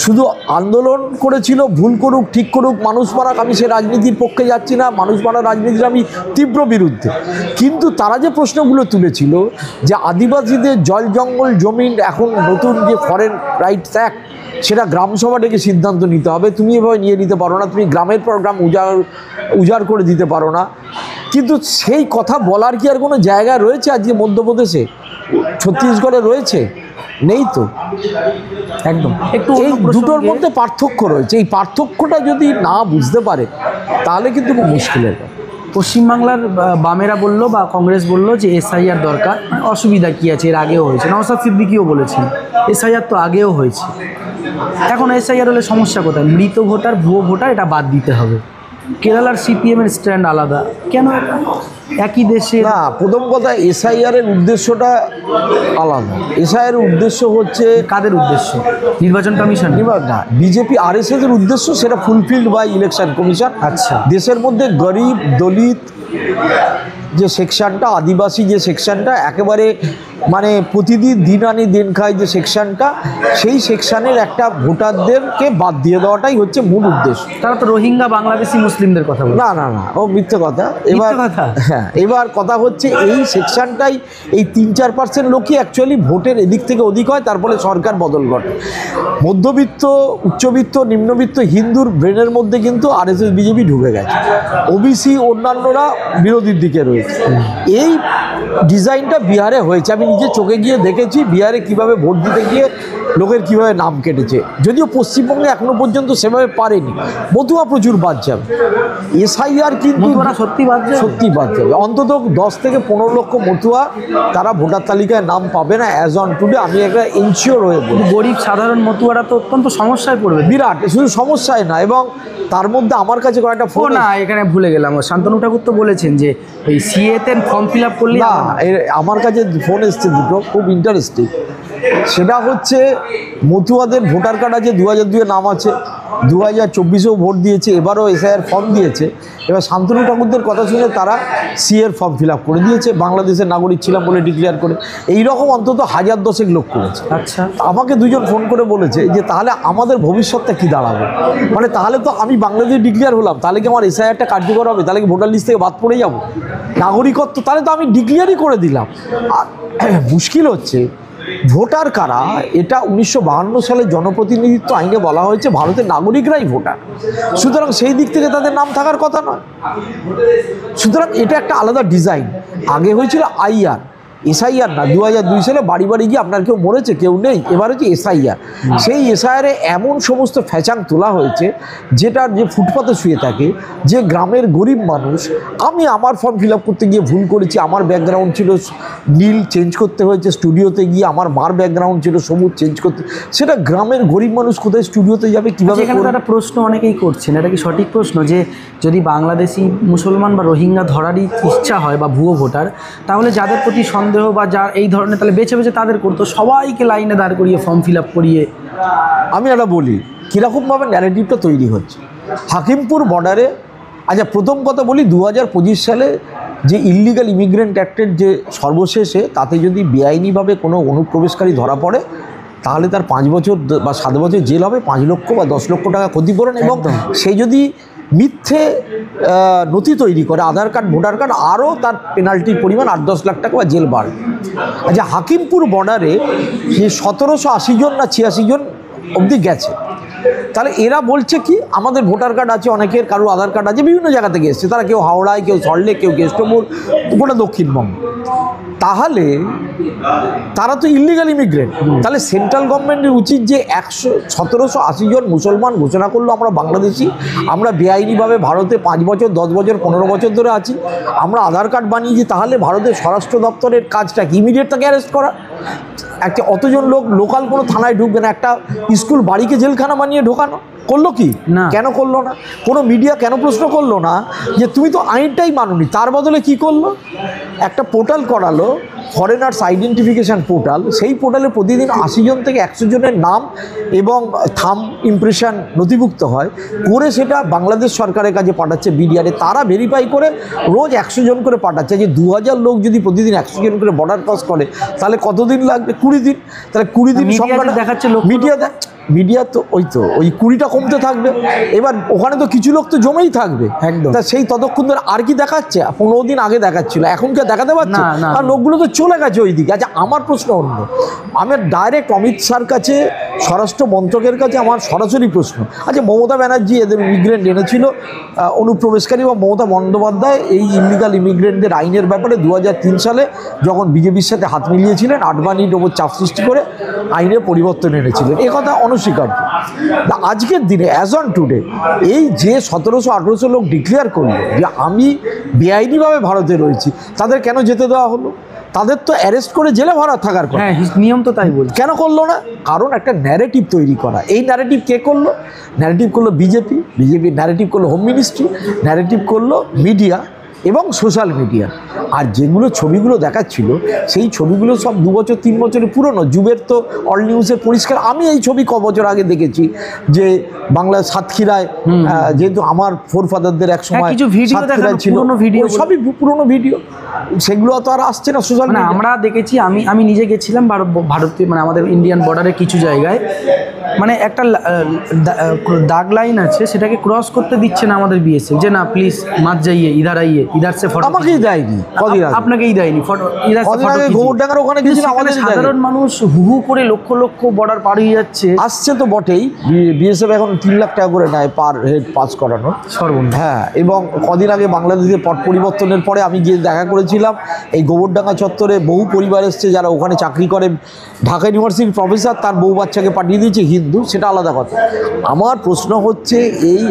শুধু আন্দোলন করেছিল, ভুল করুক ঠিক করুক, মানুষ মারাক, আমি সে রাজনীতির পক্ষে যাচ্ছি না, মানুষ মারা রাজনীতির আমি তীব্র বিরুদ্ধে, কিন্তু তারা যে প্রশ্নগুলো তুলেছিল যে আদিবাসীদের জল জঙ্গল জমিন, এখন নতুন যে ফরেন রাইটস অ্যাক্ট, সেটা গ্রামসভা ডেকে সিদ্ধান্ত নিতে হবে, তুমি এভাবে নিয়ে নিতে পারো না, তুমি গ্রামের পর গ্রাম উজাড় করে দিতে পারো না। কিন্তু সেই কথা বলার কি আর কোনো জায়গা রয়েছে আজকে মধ্যপ্রদেশে, ছত্তিশগড়ে রয়েছে? নেই তো। একদম একটু এই দুটোর মধ্যে পার্থক্য রয়েছে। এই পার্থক্যটা যদি না বুঝতে পারে তাহলে কিন্তু খুব মুশকিলের।
পশ্চিমবাংলার বামেরা বললো বা কংগ্রেস বললো যে এসআইআর দরকার, অসুবিধা কী আছে, এর আগেও হয়েছে, নওশাদ সিদ্দিকীও বলেছেন এসআইআর তো আগেও হয়েছে, এখন এসআইআর হলে সমস্যা কোথায়? মৃত ভোটার, ভুয়ো ভোটার, এটা বাদ দিতে হবে। কেরালার সিপিএমের স্ট্যান্ড আলাদা, কেন একই দেশে?
না, প্রথম কথা, এসআইআরের উদ্দেশ্যটা আলাদা। এসআইআর উদ্দেশ্য হচ্ছে
কাদের উদ্দেশ্য? নির্বাচন কমিশন
না, বিজেপি আরএসএস এর উদ্দেশ্য, সেটা ফুলফিলড বাই ইলেকশন কমিশন।
আচ্ছা,
দেশের মধ্যে গরিব দলিত যে সেকশনটা, আদিবাসী যে সেকশনটা, একেবারে মানে প্রতিদিন দিন আনি দিন খায় যে সেকশনটা, সেই সেকশনের একটা ভোটারদেরকে বাদ দিয়ে দেওয়াটাই হচ্ছে মূল উদ্দেশ্য।
তারা তো রোহিঙ্গা বাংলাদেশি মুসলিমদের কথা বলে।
না না না, ও মিথ্যে কথা। হ্যাঁ, এবার কথা হচ্ছে এই সেকশনটাই, এই 3-4% লোকই অ্যাকচুয়ালি ভোটের এদিক থেকে ওদিক হয়, তারপরে সরকার বদল ঘটে। মধ্যবিত্ত, উচ্চবিত্ত, নিম্নবিত্ত হিন্দুর ব্রেনের মধ্যে কিন্তু আরএসএস বিজেপি ঢুকে গেছে, ওবিসি অন্যান্যরা বিরোধীর দিকে রয়েছে। এই ডিজাইনটা বিহারে হয়েছে, আমি নিজে চোখে গিয়ে দেখেছি বিহারে কিভাবে ভোট দিতে গিয়ে লোকের কিভাবে নাম কেটেছে। যদিও পশ্চিমবঙ্গে এখনো পর্যন্ত সেভাবে পারেনি, মতুয়া প্রচুর বাদ যাবে। এসআইআর কিন্তু সত্যি বাদ যাবে, অন্তত 10 থেকে 15 লক্ষ মতুয়া তারা ভোটার তালিকায় নাম পাবে না অ্যাজ অন টুডে। আমি একটা এনশিওর হয়ে বলি,
গরিব সাধারণ মতুয়ারা তো অত্যন্ত সমস্যায় পড়বে,
বিরাট, শুধু সমস্যায় না, এবং তার মধ্যে আমার কাছে কয়েকটা ফোন,
না এখানে ভুলে গেলাম, শান্তনু ঠাকুর তো বলেছেন যে ওই সিএতে ফর্ম ফিল আপ করলে,
না আমার কাছে ফোন এসছে দুটো, খুব ইন্টারেস্টিং। সেটা হচ্ছে মতুয়াদের ভোটার কার্ড আছে, 2002-এ নাম আছে, 2024-এও ভোট দিয়েছে, এবারও এসআইআর ফর্ম দিয়েছে। এবার শান্তনু ঠাকুরদের কথা শুনে তারা সিএর ফর্ম ফিল আপ করে দিয়েছে, বাংলাদেশের নাগরিক ছিলাম বলে ডিক্লেয়ার করে। এইরকম অন্তত 1000-10 লোক করেছে।
আচ্ছা,
আমাকে দুজন ফোন করে বলেছে যে তাহলে আমাদের ভবিষ্যৎটা কী দাঁড়াবে, মানে তাহলে তো আমি বাংলাদেশ ডিক্লেয়ার হলাম, তাহলে কি আমার এসআইআরটা কার্যকর হবে? তাহলে কি ভোটার লিস্ট থেকে বাদ পড়ে যাব? নাগরিকত্ব তাহলে তো আমি ডিক্লেয়ারই করে দিলাম। আর মুশকিল হচ্ছে ভোটার কারা, এটা 1952 সালে জনপ্রতিনিধিত্ব আইনে বলা হয়েছে ভারতের নাগরিকরাই ভোটার, সুতরাং সেই দিক থেকে তাদের নাম থাকার কথা নয়। সুতরাং এটা একটা আলাদা ডিজাইন। আগে হয়েছিল আইআর,
এসআইআর না, 2002 সালে বাড়ি বাড়ি গিয়ে আপনার কেউ মরেছে, কেউ নেই, এবার হচ্ছে এসআইআর। সেই এসআইআরে এমন সমস্ত ফ্যাচাং তোলা হয়েছে, যেটার যে ফুটপাতে শুয়ে থাকে, যে গ্রামের গরিব মানুষ, আমি আমার ফর্ম ফিল আপ করতে গিয়ে ভুল করেছি, আমার ব্যাকগ্রাউন্ড ছিল নীল, চেঞ্জ করতে হয়েছে স্টুডিওতে গিয়ে, আমার মার ব্যাকগ্রাউন্ড ছিল সবুজ, চেঞ্জ করতে, সেটা গ্রামের গরিব মানুষ কোথায় স্টুডিওতে যাবে, কীভাবে?
এখানে একটা প্রশ্ন অনেকেই করছেন, এটা কি সঠিক প্রশ্ন, যে যদি বাংলাদেশি মুসলমান বা রোহিঙ্গা ধরারই ইচ্ছা হয় বা ভুয়ো ভোটার, তাহলে যাদের প্রতি সন্দেহ বা যা এই ধরনের, তাহলে বেছে বেছে তাদের করতো, সবাইকে লাইনে দাঁড় করিয়ে ফর্ম ফিল আপ করিয়ে?
আমি একটা বলি কীরকমভাবে ন্যারেটিভটা তৈরি হচ্ছে হাকিমপুর বর্ডারে। আচ্ছা, প্রথম কথা বলি, 2025 সালে যে ইললিগাল ইমিগ্রেন্ট অ্যাক্টের যে সর্বশেষে, তাতে যদি বেআইনিভাবে কোনো অনুপ্রবেশকারী ধরা পড়ে, তাহলে তার 5 বছর বা 7 বছর জেল হবে, 5 লক্ষ বা 10 লক্ষ টাকা ক্ষতিপূরণ, এবং সে যদি মিথ্যে নথি তৈরি করে, আধার কার্ড, ভোটার কার্ড, আরও তার পেনাল্টির পরিমাণ 8-10 লাখ টাকা বা জেল বাড়বে। আচ্ছা, হাকিমপুর বর্ডারে সে 1780 জন না 86 জন অবধি গেছে। তাহলে এরা বলছে কি, আমাদের ভোটার কার্ড আছে, অনেকের কারো আধার কার্ড আছে, বিভিন্ন জায়গা থেকে এসছে তারা, কেউ হাওড়ায়, কেউ সল্টলেক, কেউ কেষ্টপুর, গোটা দক্ষিণবঙ্গ। তাহলে তারা তো ইললিগাল ইমিগ্রেন্ট। তাহলে সেন্ট্রাল গভর্নমেন্টের উচিত যে 1780 জন মুসলমান ঘোষণা করলো আমরা বাংলাদেশি, আমরা বেআইনিভাবে ভারতে 5 বছর, 10 বছর, 15 বছর ধরে আছি, আমরা আধার কার্ড বানিয়েছি, তাহলে ভারতের স্বরাষ্ট্র দপ্তরের কাজটা কি? ইমিডিয়েট তাকে অ্যারেস্ট করা। একটা অতজন লোক লোকাল কোনো থানায় ঢুকবে না, একটা স্কুল বাড়িকে জেলখানা বানিয়ে ঢোকানো করলো কি?
না।
কেন করলো না? কোনো মিডিয়া কেন প্রশ্ন করলো না যে তুমি তো আইনটাই মানোনি? তার বদলে কি করলো? একটা পোর্টাল করালো, ফরেনার্স আইডেন্টিফিকেশান পোর্টাল। সেই পোর্টালে প্রতিদিন 80 জন থেকে 100 জনের নাম এবং থাম্ব ইমপ্রেশন নথিভুক্ত হয়, করে সেটা বাংলাদেশ সরকারের কাছে পাঠাচ্ছে বিডিআরে, তারা ভেরিফাই করে রোজ 100 জন করে পাঠাচ্ছে। যে 2000 লোক যদি প্রতিদিন 100 জন করে বর্ডার ক্রস করে, তাহলে কতদিন লাগবে? 20 দিন। তাহলে 20 দিন সংখ্যাটা
দেখাচ্ছে,
মিডিয়া তো ওই 20টা কমতে থাকবে। এবার ওখানে তো কিছু লোক তো জমেই থাকবে,
একদম।
তা সেই ততক্ষণ ধরে আর কি দেখাচ্ছে? 15 দিন আগে দেখাচ্ছিল, এখন কি দেখাতে পারছে? আর লোকগুলো তো চলে গেছে ওই দিকে। আচ্ছা, আমার প্রশ্ন অন্য, আমার ডাইরেক্ট অমিত শাহর কাছে, স্বরাষ্ট্র মন্ত্রকের কাছে আমার সরাসরি প্রশ্ন। আচ্ছা, মমতা ব্যানার্জি এদের ইমিগ্রেন্ট এনেছিল অনুপ্রবেশকারী, বা মমতা বন্দ্যোপাধ্যায় এই ইলিগাল ইমিগ্রেন্টদের আইনের ব্যাপারে 2003 সালে যখন বিজেপির সাথে হাত মিলিয়েছিলেন, আডবাণীর ওপর চাপ সৃষ্টি করে আইনে পরিবর্তন এনেছিলেন, এ কথা অনস্বীকার্য। আজকের দিনে অ্যাজ অন টুডে এই যে 1700-1800 লোক ডিক্লেয়ার করলো যে আমি বেআইনিভাবে ভারতে রয়েছি, তাদের কেন যেতে দেওয়া হলো? তাদের তো অ্যারেস্ট করে জেলে ভরা থাকার কথা।
হ্যাঁ, নিয়ম তো তাই বলছে।
কেন করলো না? কারণ একটা ন্যারেটিভ তৈরি করা। এই ন্যারেটিভ কে করলো? ন্যারেটিভ করলো বিজেপি, ন্যারেটিভ করলো হোম মিনিস্ট্রি, ন্যারেটিভ করলো মিডিয়া এবং সোশ্যাল মিডিয়া। আর যেগুলো ছবিগুলো দেখাচ্ছিল, সেই ছবিগুলো সব 2 বছর 3 বছরের পুরনো যুগের। তো অল নিউজের পরিষ্কার, আমি এই ছবি ক বছর আগে দেখেছি, যে বাংলা সাতক্ষীরায়, যেহেতু আমার ফোরফাদারদের এক সময় সাতক্ষীরায় ছিল, সবই পুরনো ভিডিও, সেগুলো তো আর আসছে না সোশ্যাল মিডিয়া।
আমরা দেখেছি, আমি নিজে গেছিলাম ভারতীয়, মানে আমাদের ইন্ডিয়ান বর্ডারে কিছু জায়গায়, মানে একটা দাগ লাইন আছে, সেটাকে ক্রস করতে দিচ্ছে না আমাদের বিএসএফ, যে না প্লিজ মাত যাইয়ে, ইধার আইয়ে, ইধার সে ফটো।
আমাকেই দেয়নি,
আপনাকেই দেয়নি ফটো, ইধার সে ফটো।
গোবরডাঙ্গার ওখানে গেছিল, আমাদের
সাধারণ মানুষ হু করে লক্ষ লক্ষ বর্ডার পার হয়ে যাচ্ছে।
আসছে তো বটেই, বিএসএফ এখন 3 লাখ টাকা করে নেয় পার হেড পাস করানো,
সর্বনিম্ন।
হ্যাঁ, এবং কদিন আগে বাংলাদেশের পট পরিবর্তনের পরে আমি গিয়ে দেখা করেছিলাম, এই গোবরডাঙ্গা চত্বরে বহু পরিবার এসছে যারা ওখানে চাকরি করে, ঢাকা ইউনিভার্সিটির প্রফেসর, তার বউ বাচ্চাকে পাঠিয়ে দিয়েছে, হিন্দু, সেটা আলাদা কথা। আমার প্রশ্ন হচ্ছে, এই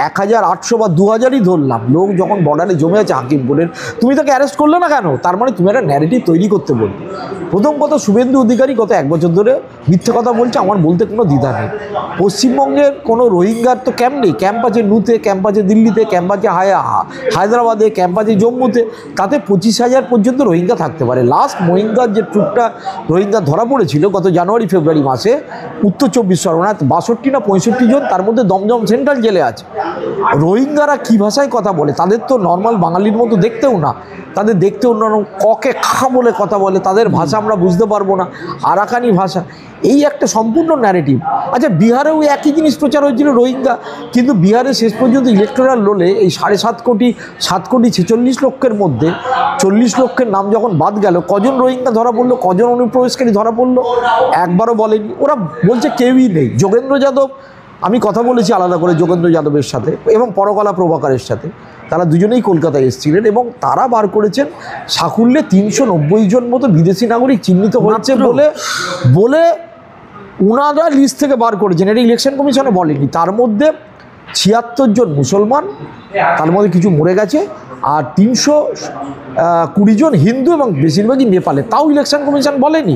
1800 বা 2000ই ধরলাম লোক যখন বর্ডারে জমে আছে হাকিমপুরের, তুমি তাকে অ্যারেস্ট করলে না কেন? তার মানে তুমি একটা ন্যারেটিভ তৈরি করতে বলবে। প্রথম কথা, শুভেন্দু অধিকারী গত 1 বছর ধরে মিথ্যে কথা বলছে, আমার বলতে কোনো দ্বিধা নেই। পশ্চিমবঙ্গের কোনো রোহিঙ্গার তো ক্যাম্প নেই। ক্যাম্প আছে নুতে, ক্যাম্প আছে দিল্লিতে, ক্যাম্প আছে হায়দ্রাবাদে, ক্যাম্প আছে জম্মুতে, তাতে 25,000 পর্যন্ত রোহিঙ্গা থাকতে পারে। লাস্ট রোহিঙ্গার যে ট্রুপটা রোহিঙ্গা ধরা পড়েছিল গত জানুয়ারি-ফেব্রুয়ারি মাসে উত্তর 24 পরগনায়, 62 না 65 জন, তার মধ্যে দমদম সেন্ট্রাল জেলে আছে। রোহিঙ্গারা কী ভাষায় কথা বলে? তাদের তো নর্মাল বাঙালির মতো দেখতেও না, তাদের দেখতে অন্যরকম, ককে খা বলে কথা বলে, তাদের ভাষা আমরা বুঝতে পারবো না, আরাকানি ভাষা। এই একটা সম্পূর্ণ ন্যারেটিভ। আচ্ছা, বিহারেও একই জিনিস প্রচার হয়েছিল, রোহিঙ্গা, কিন্তু বিহারে শেষ পর্যন্ত ইলেকটোরাল রোলে এই 7 কোটি 46 লক্ষের মধ্যে 40 লক্ষের নাম যখন বাদ গেল, কজন রোহিঙ্গা ধরা পড়লো, কজন অনুপ্রবেশকারী ধরা পড়লো, একবারও বলেনি। ওরা বলছে কেউই নেই। যোগেন্দ্র যাদব, আমি কথা বলেছি আলাদা করে যোগেন্দ্র যাদবের সাথে এবং পরকলা প্রভাকরের সাথে, তারা দুজনেই কলকাতায় এসেছিলেন এবং তারা বার করেছেন সাকুল্যে 390 জন মতো বিদেশি নাগরিক চিহ্নিত হয়েছে বলে ওনারা লিস্ট থেকে বার করেছেন। এটা ইলেকশন কমিশনে বলেনি। তার মধ্যে 76 জন মুসলমান, তার মধ্যে কিছু মরে গেছে, আর 320 জন হিন্দু এবং বেশিরভাগই নেপালে। তাও ইলেকশন কমিশন বলেনি।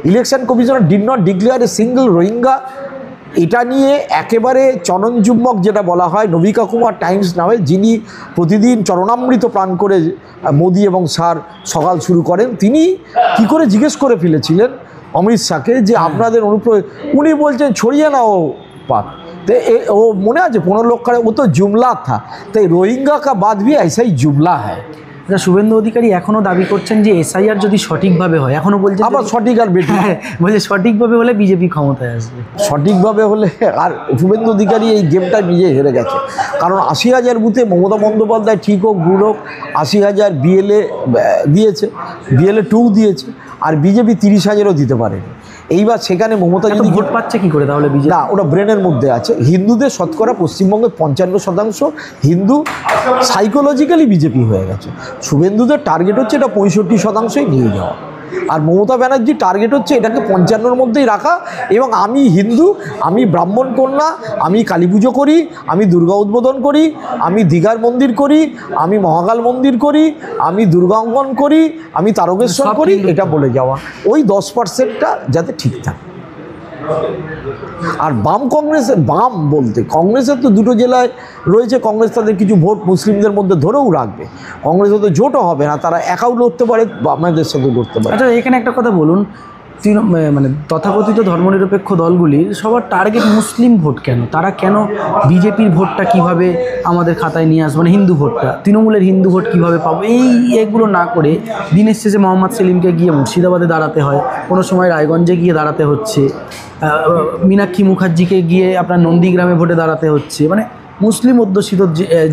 Election commissioner did not declare a single Rohingya. এটা নিয়ে একেবারে চরণচুম্বক যেটা বলা হয় নবিকা কুমার টাইমস নামে, যিনি প্রতিদিন চরণামৃত প্রাণ করে মোদি এবং শাহর সকাল শুরু করেন, তিনি কি করে জিজ্ঞেস করে ফেলেছিলেন অমিত শাহকে যে আপনাদের অনুপ্রয়োগ, উনি বলছেন ছড়িয়ে নাও পাক। तो वो মনে আছে 15 लोग का वो तो जुमला था, तो रोहिंगा का बात भी ऐसा ही जुमला है।
শুভেন্দু অধিকারী এখনো দাবি করছেন যে এসআইআর যদি সঠিকভাবে হয়, এখনো বলছেন
আবার সঠিক আর বেঠিক,
বলছে সঠিকভাবে হলে বিজেপি ক্ষমতায় আসবে।
সঠিকভাবে হলে, আর শুভেন্দু অধিকারী এই গেমটা নিজে হেরে গেছে। কারণ 80,000 বুথে মমতা বন্দ্যোপাধ্যায় ঠিক হোক ভুল হোক 80,000 বিএলএ দিয়েছে, বিএলএ 2 দিয়েছে, আর বিজেপি 30,000ও দিতে পারেনি। এইবার সেখানে মমতা যদি
ভোট পাচ্ছে কি করে তাহলে বিজেপি?
না, ওটা ব্রেনের মধ্যে আছে। হিন্দুদের শতকরা পশ্চিমবঙ্গে 55% হিন্দু সাইকোলজিক্যালি বিজেপি হয়ে গেছে। শুভেন্দুদের টার্গেট হচ্ছে এটা 65%ই নিয়ে যাওয়া, আর মমতা ব্যানার্জির টার্গেট হচ্ছে এটাকে 55-র মধ্যেই রাখা। এবং আমি হিন্দু, আমি ব্রাহ্মণ কন্যা, আমি কালী পুজো করি, আমি দুর্গা উদ্বোধন করি, আমি দীঘার মন্দির করি, আমি মহাকাল মন্দির করি, আমি দুর্গাঙ্গন করি, আমি তারকেশ্বর করি, এটা বলে যাওয়া। ওই 10%টা যাতে ঠিক থাকে। আর বাম কংগ্রেসের, বাম বলতে কংগ্রেসের তো দুটো জেলায় রয়েছে, কংগ্রেস তাদের কিছু ভোট মুসলিমদের মধ্যে ধরেও রাখবে। কংগ্রেসে তো জোটও হবে না, তারা একাও লড়তে পারে, বামেদের সাথে লড়তে পারে।
আচ্ছা, এখানে একটা কথা বলুন, মানে তথাকথিত ধর্মনিরপেক্ষ দলগুলির সবার টার্গেট মুসলিম ভোট কেন? তারা কেন বিজেপির ভোটটা কিভাবে আমাদের খাতায় নিয়ে আসবে, মানে হিন্দু ভোটটা, তৃণমূলের হিন্দু ভোট কিভাবে পাবো, এগুলো না করে দিনের শেষে মোহাম্মদ সেলিমকে গিয়ে মুর্শিদাবাদে দাঁড়াতে হয়, কোনো সময় রায়গঞ্জে গিয়ে দাঁড়াতে হচ্ছে, মীনাক্ষী মুখার্জিকে গিয়ে আপনার নন্দীগ্রামে ভোটে দাঁড়াতে হচ্ছে, মানে মুসলিম অধ্যুষিত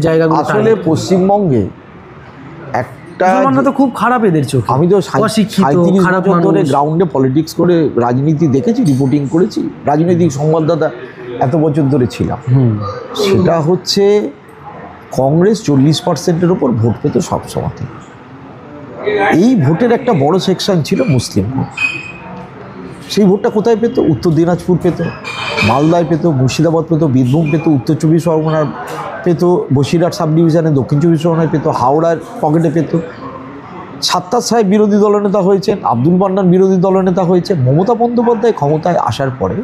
জায়গাগুলো।
আসলে পশ্চিমবঙ্গে
মুসলমানরা তো খুব খারাপ এদের চোখে।
আমি তো
অশিক্ষিত, খারাপ
বছর ধরে গ্রাউন্ডে পলিটিক্স করে রাজনীতি দেখেছি, রিপোর্টিং করেছি, রাজনৈতিক সংবাদদাতা এত বছর ধরে ছিলাম। সেটা হচ্ছে কংগ্রেস 40%-এর ওপর ভোট পেত সবসময়। এই ভোটের একটা বড় সেকশন ছিল মুসলিম ভোট। সেই ভোটটা কোথায় পেত? উত্তর দিনাজপুর পেত, মালদায় পেত, মুর্শিদাবাদ পেত, বীরভূম পেত, উত্তর 24 পরগনার পেত, বসিরহাট সাব ডিভিশনে দক্ষিণ 24 পরগনায় পেত, হাওড়ার পকেটে পেত। সাত্তার সাহেব বিরোধী দলনেতা হয়েছেন, আব্দুল মান্নান বিরোধী দলনেতা হয়েছে। মমতা বন্দ্যোপাধ্যায় ক্ষমতায় আসার পরে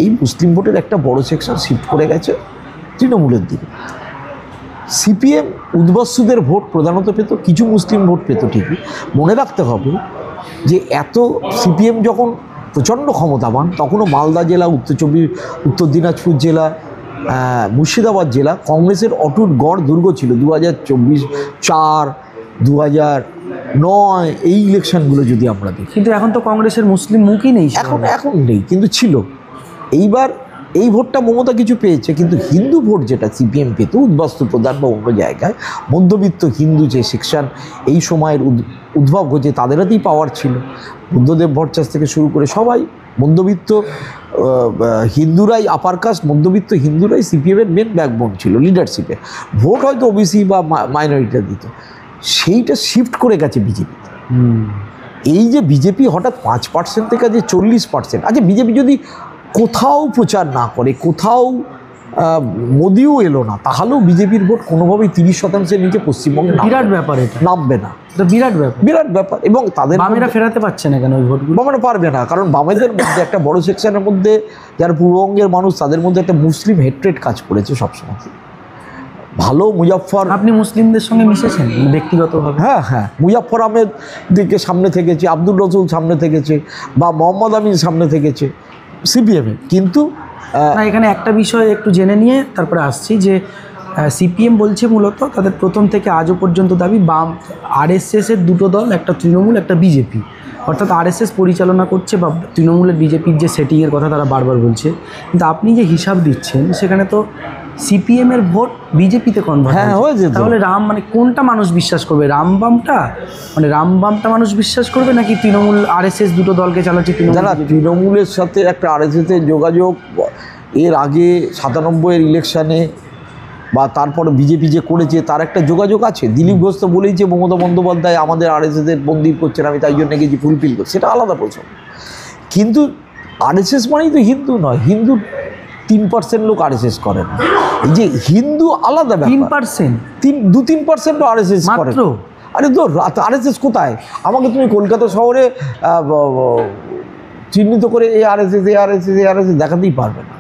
এই মুসলিম ভোটের একটা বড় সেকশন শিফট করে গেছে তৃণমূলের দিকে। সিপিএম উদ্বাস্তুদের ভোট প্রধানত পেত, কিছু মুসলিম ভোট পেত ঠিকই। মনে রাখতে হবে যে এত সিপিএম যখন প্রচণ্ড ক্ষমতাবান, তখনও মালদা জেলা, উত্তর দিনাজপুর জেলা, মুর্শিদাবাদ জেলা কংগ্রেসের অটুট গড় দুর্গ ছিল। 2024, 4, 2009 এই ইলেকশনগুলো যদি আমরা দেখি,
কিন্তু এখন তো কংগ্রেসের মুসলিম মুখই নেই,
এখন নেই, কিন্তু ছিল। এইবার এই ভোটটা মমতা কিছু পেয়েছে, কিন্তু হিন্দু ভোট যেটা সিপিএম পেত উদ্বাস্তু প্রধান বা অন্য জায়গায়, মধ্যবিত্ত হিন্দু যে সেকশন এই সময়ের উদ্ভব হয়েছে, তাদের হাতেই পাওয়ার ছিল। বুদ্ধদেব ভট্টাচার্য থেকে শুরু করে সবাই মধ্যবিত্ত হিন্দুরাই, আপার কাস্ট মধ্যবিত্ত হিন্দুরাই সিপিএমের মেন ব্যাকবোন ছিল লিডারশিপে। ভোট হয়তো ওবিসি বা মাইনরিটিরা দিত, সেইটা শিফট করে গেছে বিজেপিতে। এই যে বিজেপি হঠাৎ 5% থেকে যে 40%, আচ্ছা বিজেপি যদি কোথাও প্রচার না করে, কোথাও মোদিও এলো না, তাহলেও বিজেপির ভোট কোনোভাবেই 30%-এর নিচে পশ্চিমবঙ্গে
বিরাট ব্যাপার, এটা
নামবে না,
এটা বিরাট ব্যাপার,
বিরাট ব্যাপার। এবং তাদের
বামেরা ফেরাতে পারছে না কেন ওই ভোটগুলো?
বামেরা পারবে না, কারণ বামেদের মধ্যে একটা বড় সেকশনের মধ্যে যারা পূর্ববঙ্গের মানুষ, তাদের মধ্যে একটা মুসলিম হেট্রেড কাজ করেছে সবসময়। ভালো মুজাফফর,
আপনি মুসলিমদের সঙ্গে মিশেছেন ব্যক্তিগতভাবে?
হ্যাঁ, মুজাফফর আহমেদ দিকে সামনে থেকেছে, আব্দুল রসুল সামনে থেকেছে, বা মোহাম্মদ আমিন সামনে থেকেছে সিপিএমে। কিন্তু
না, এখানে একটা বিষয় একটু জেনে নিয়ে তারপরে আসছি যে সিপিএম বলছে মূলত তাদের প্রথম থেকে আজও পর্যন্ত দাবি বাম আরএসএসের দুটো দল, একটা তৃণমূল, একটা বিজেপি, অর্থাৎ আরএসএস পরিচালনা করছে বা তৃণমূলের বিজেপির যে সেটিংয়ের কথা তারা বারবার বলছে। কিন্তু আপনি যে হিসাব দিচ্ছেন সেখানে তো সিপিএমের ভোট বিজেপিতে কনভার্ট হয়েছে। তাহলে মানে কোনটা মানুষ বিশ্বাস করবে? রামবামটা, মানে রামবামটা মানুষ বিশ্বাস করবে, নাকি তৃণমূল আরএসএস দুটো দলকে চালাচ্ছে?
তৃণমূলের সাথে একটা আরএসএসের যোগাযোগ এর আগে 97-এর ইলেকশানে বা তারপরে বিজেপি যে করেছে তার একটা যোগাযোগ আছে। দিলীপ ঘোষ তো বলেইছে মমতা বন্দ্যোপাধ্যায় আমাদের আরএসএসের বন্দির করছেন, আমি তাই জন্য গেছি ফুলফিল করছি, সেটা আলাদা প্রশ্ন। কিন্তু আরএসএস মানেই তো হিন্দু নয়, হিন্দু 3% লোক আরএসএস করে না। এই যে হিন্দু আলাদা ব্যাপার,
3%,
2-3% আরএসএস করে।
মাত্র?
আরে তো আরএসএস কোথায়? আমাকে তুমি কলকাতা শহরে চিহ্নিত করে এই আরএসএস দেখাতেই পারবে না।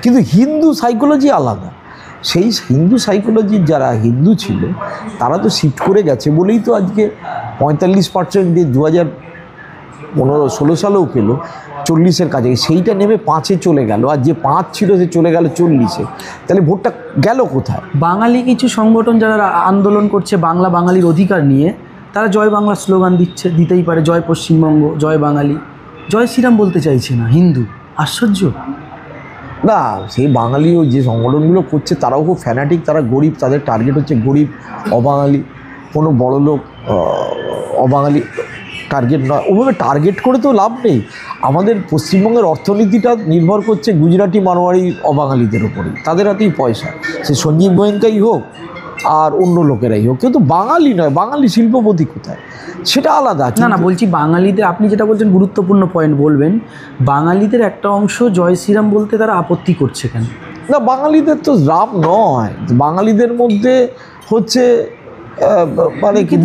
কিন্তু হিন্দু সাইকোলজি আলাদা। সেই হিন্দু সাইকোলজির যারা হিন্দু ছিল তারা তো শিফট করে গেছে বলেই তো আজকে 45% দিয়ে 2015-16 সালেও পেল 40-এর কাছে, সেইটা নেমে 5-এ চলে গেল। আর যে 5 ছিল সে চলে গেল 40-এ। তাহলে ভোটটা গেল কোথায়?
বাঙালি কিছু সংগঠন যারা আন্দোলন করছে বাঙালির অধিকার নিয়ে, তারা জয় বাংলা স্লোগান দিতেই পারে, জয় পশ্চিমবঙ্গ, জয় বাঙালি, জয় শ্রীরাম বলতে চাইছে না হিন্দু। আশ্চর্য
না, সেই বাঙালিও যে সংগঠনগুলো করছে তারাও খুব ফ্যানাটিক, তারা গরিব, তাদের টার্গেট হচ্ছে গরিব অবাঙালি, কোনো বড় লোক অবাঙালি টার্গেট নয়। ওভাবে টার্গেট করে তো লাভ নেই। আমাদের পশ্চিমবঙ্গের অর্থনীতিটা নির্ভর করছে গুজরাটি মারোয়ারি অবাঙালিদের ওপরেই, তাদের হাতেই পয়সা, সে সঞ্জীব গোয়েঙ্কাই হোক আর অন্য লোকেরাই হোক, কিন্তু বাঙালি নয়। বাঙালি শিল্পপতি কোথায় সেটা আলাদা।
না বলছি বাঙালিদের, আপনি যেটা বলছেন গুরুত্বপূর্ণ পয়েন্ট বলবেন, বাঙালিদের একটা অংশ জয় শ্রীরাম বলতে তারা আপত্তি করছে কেন?
না, বাঙালিদের তো রাম নয়, বাঙালিদের মধ্যে হচ্ছে মানে কি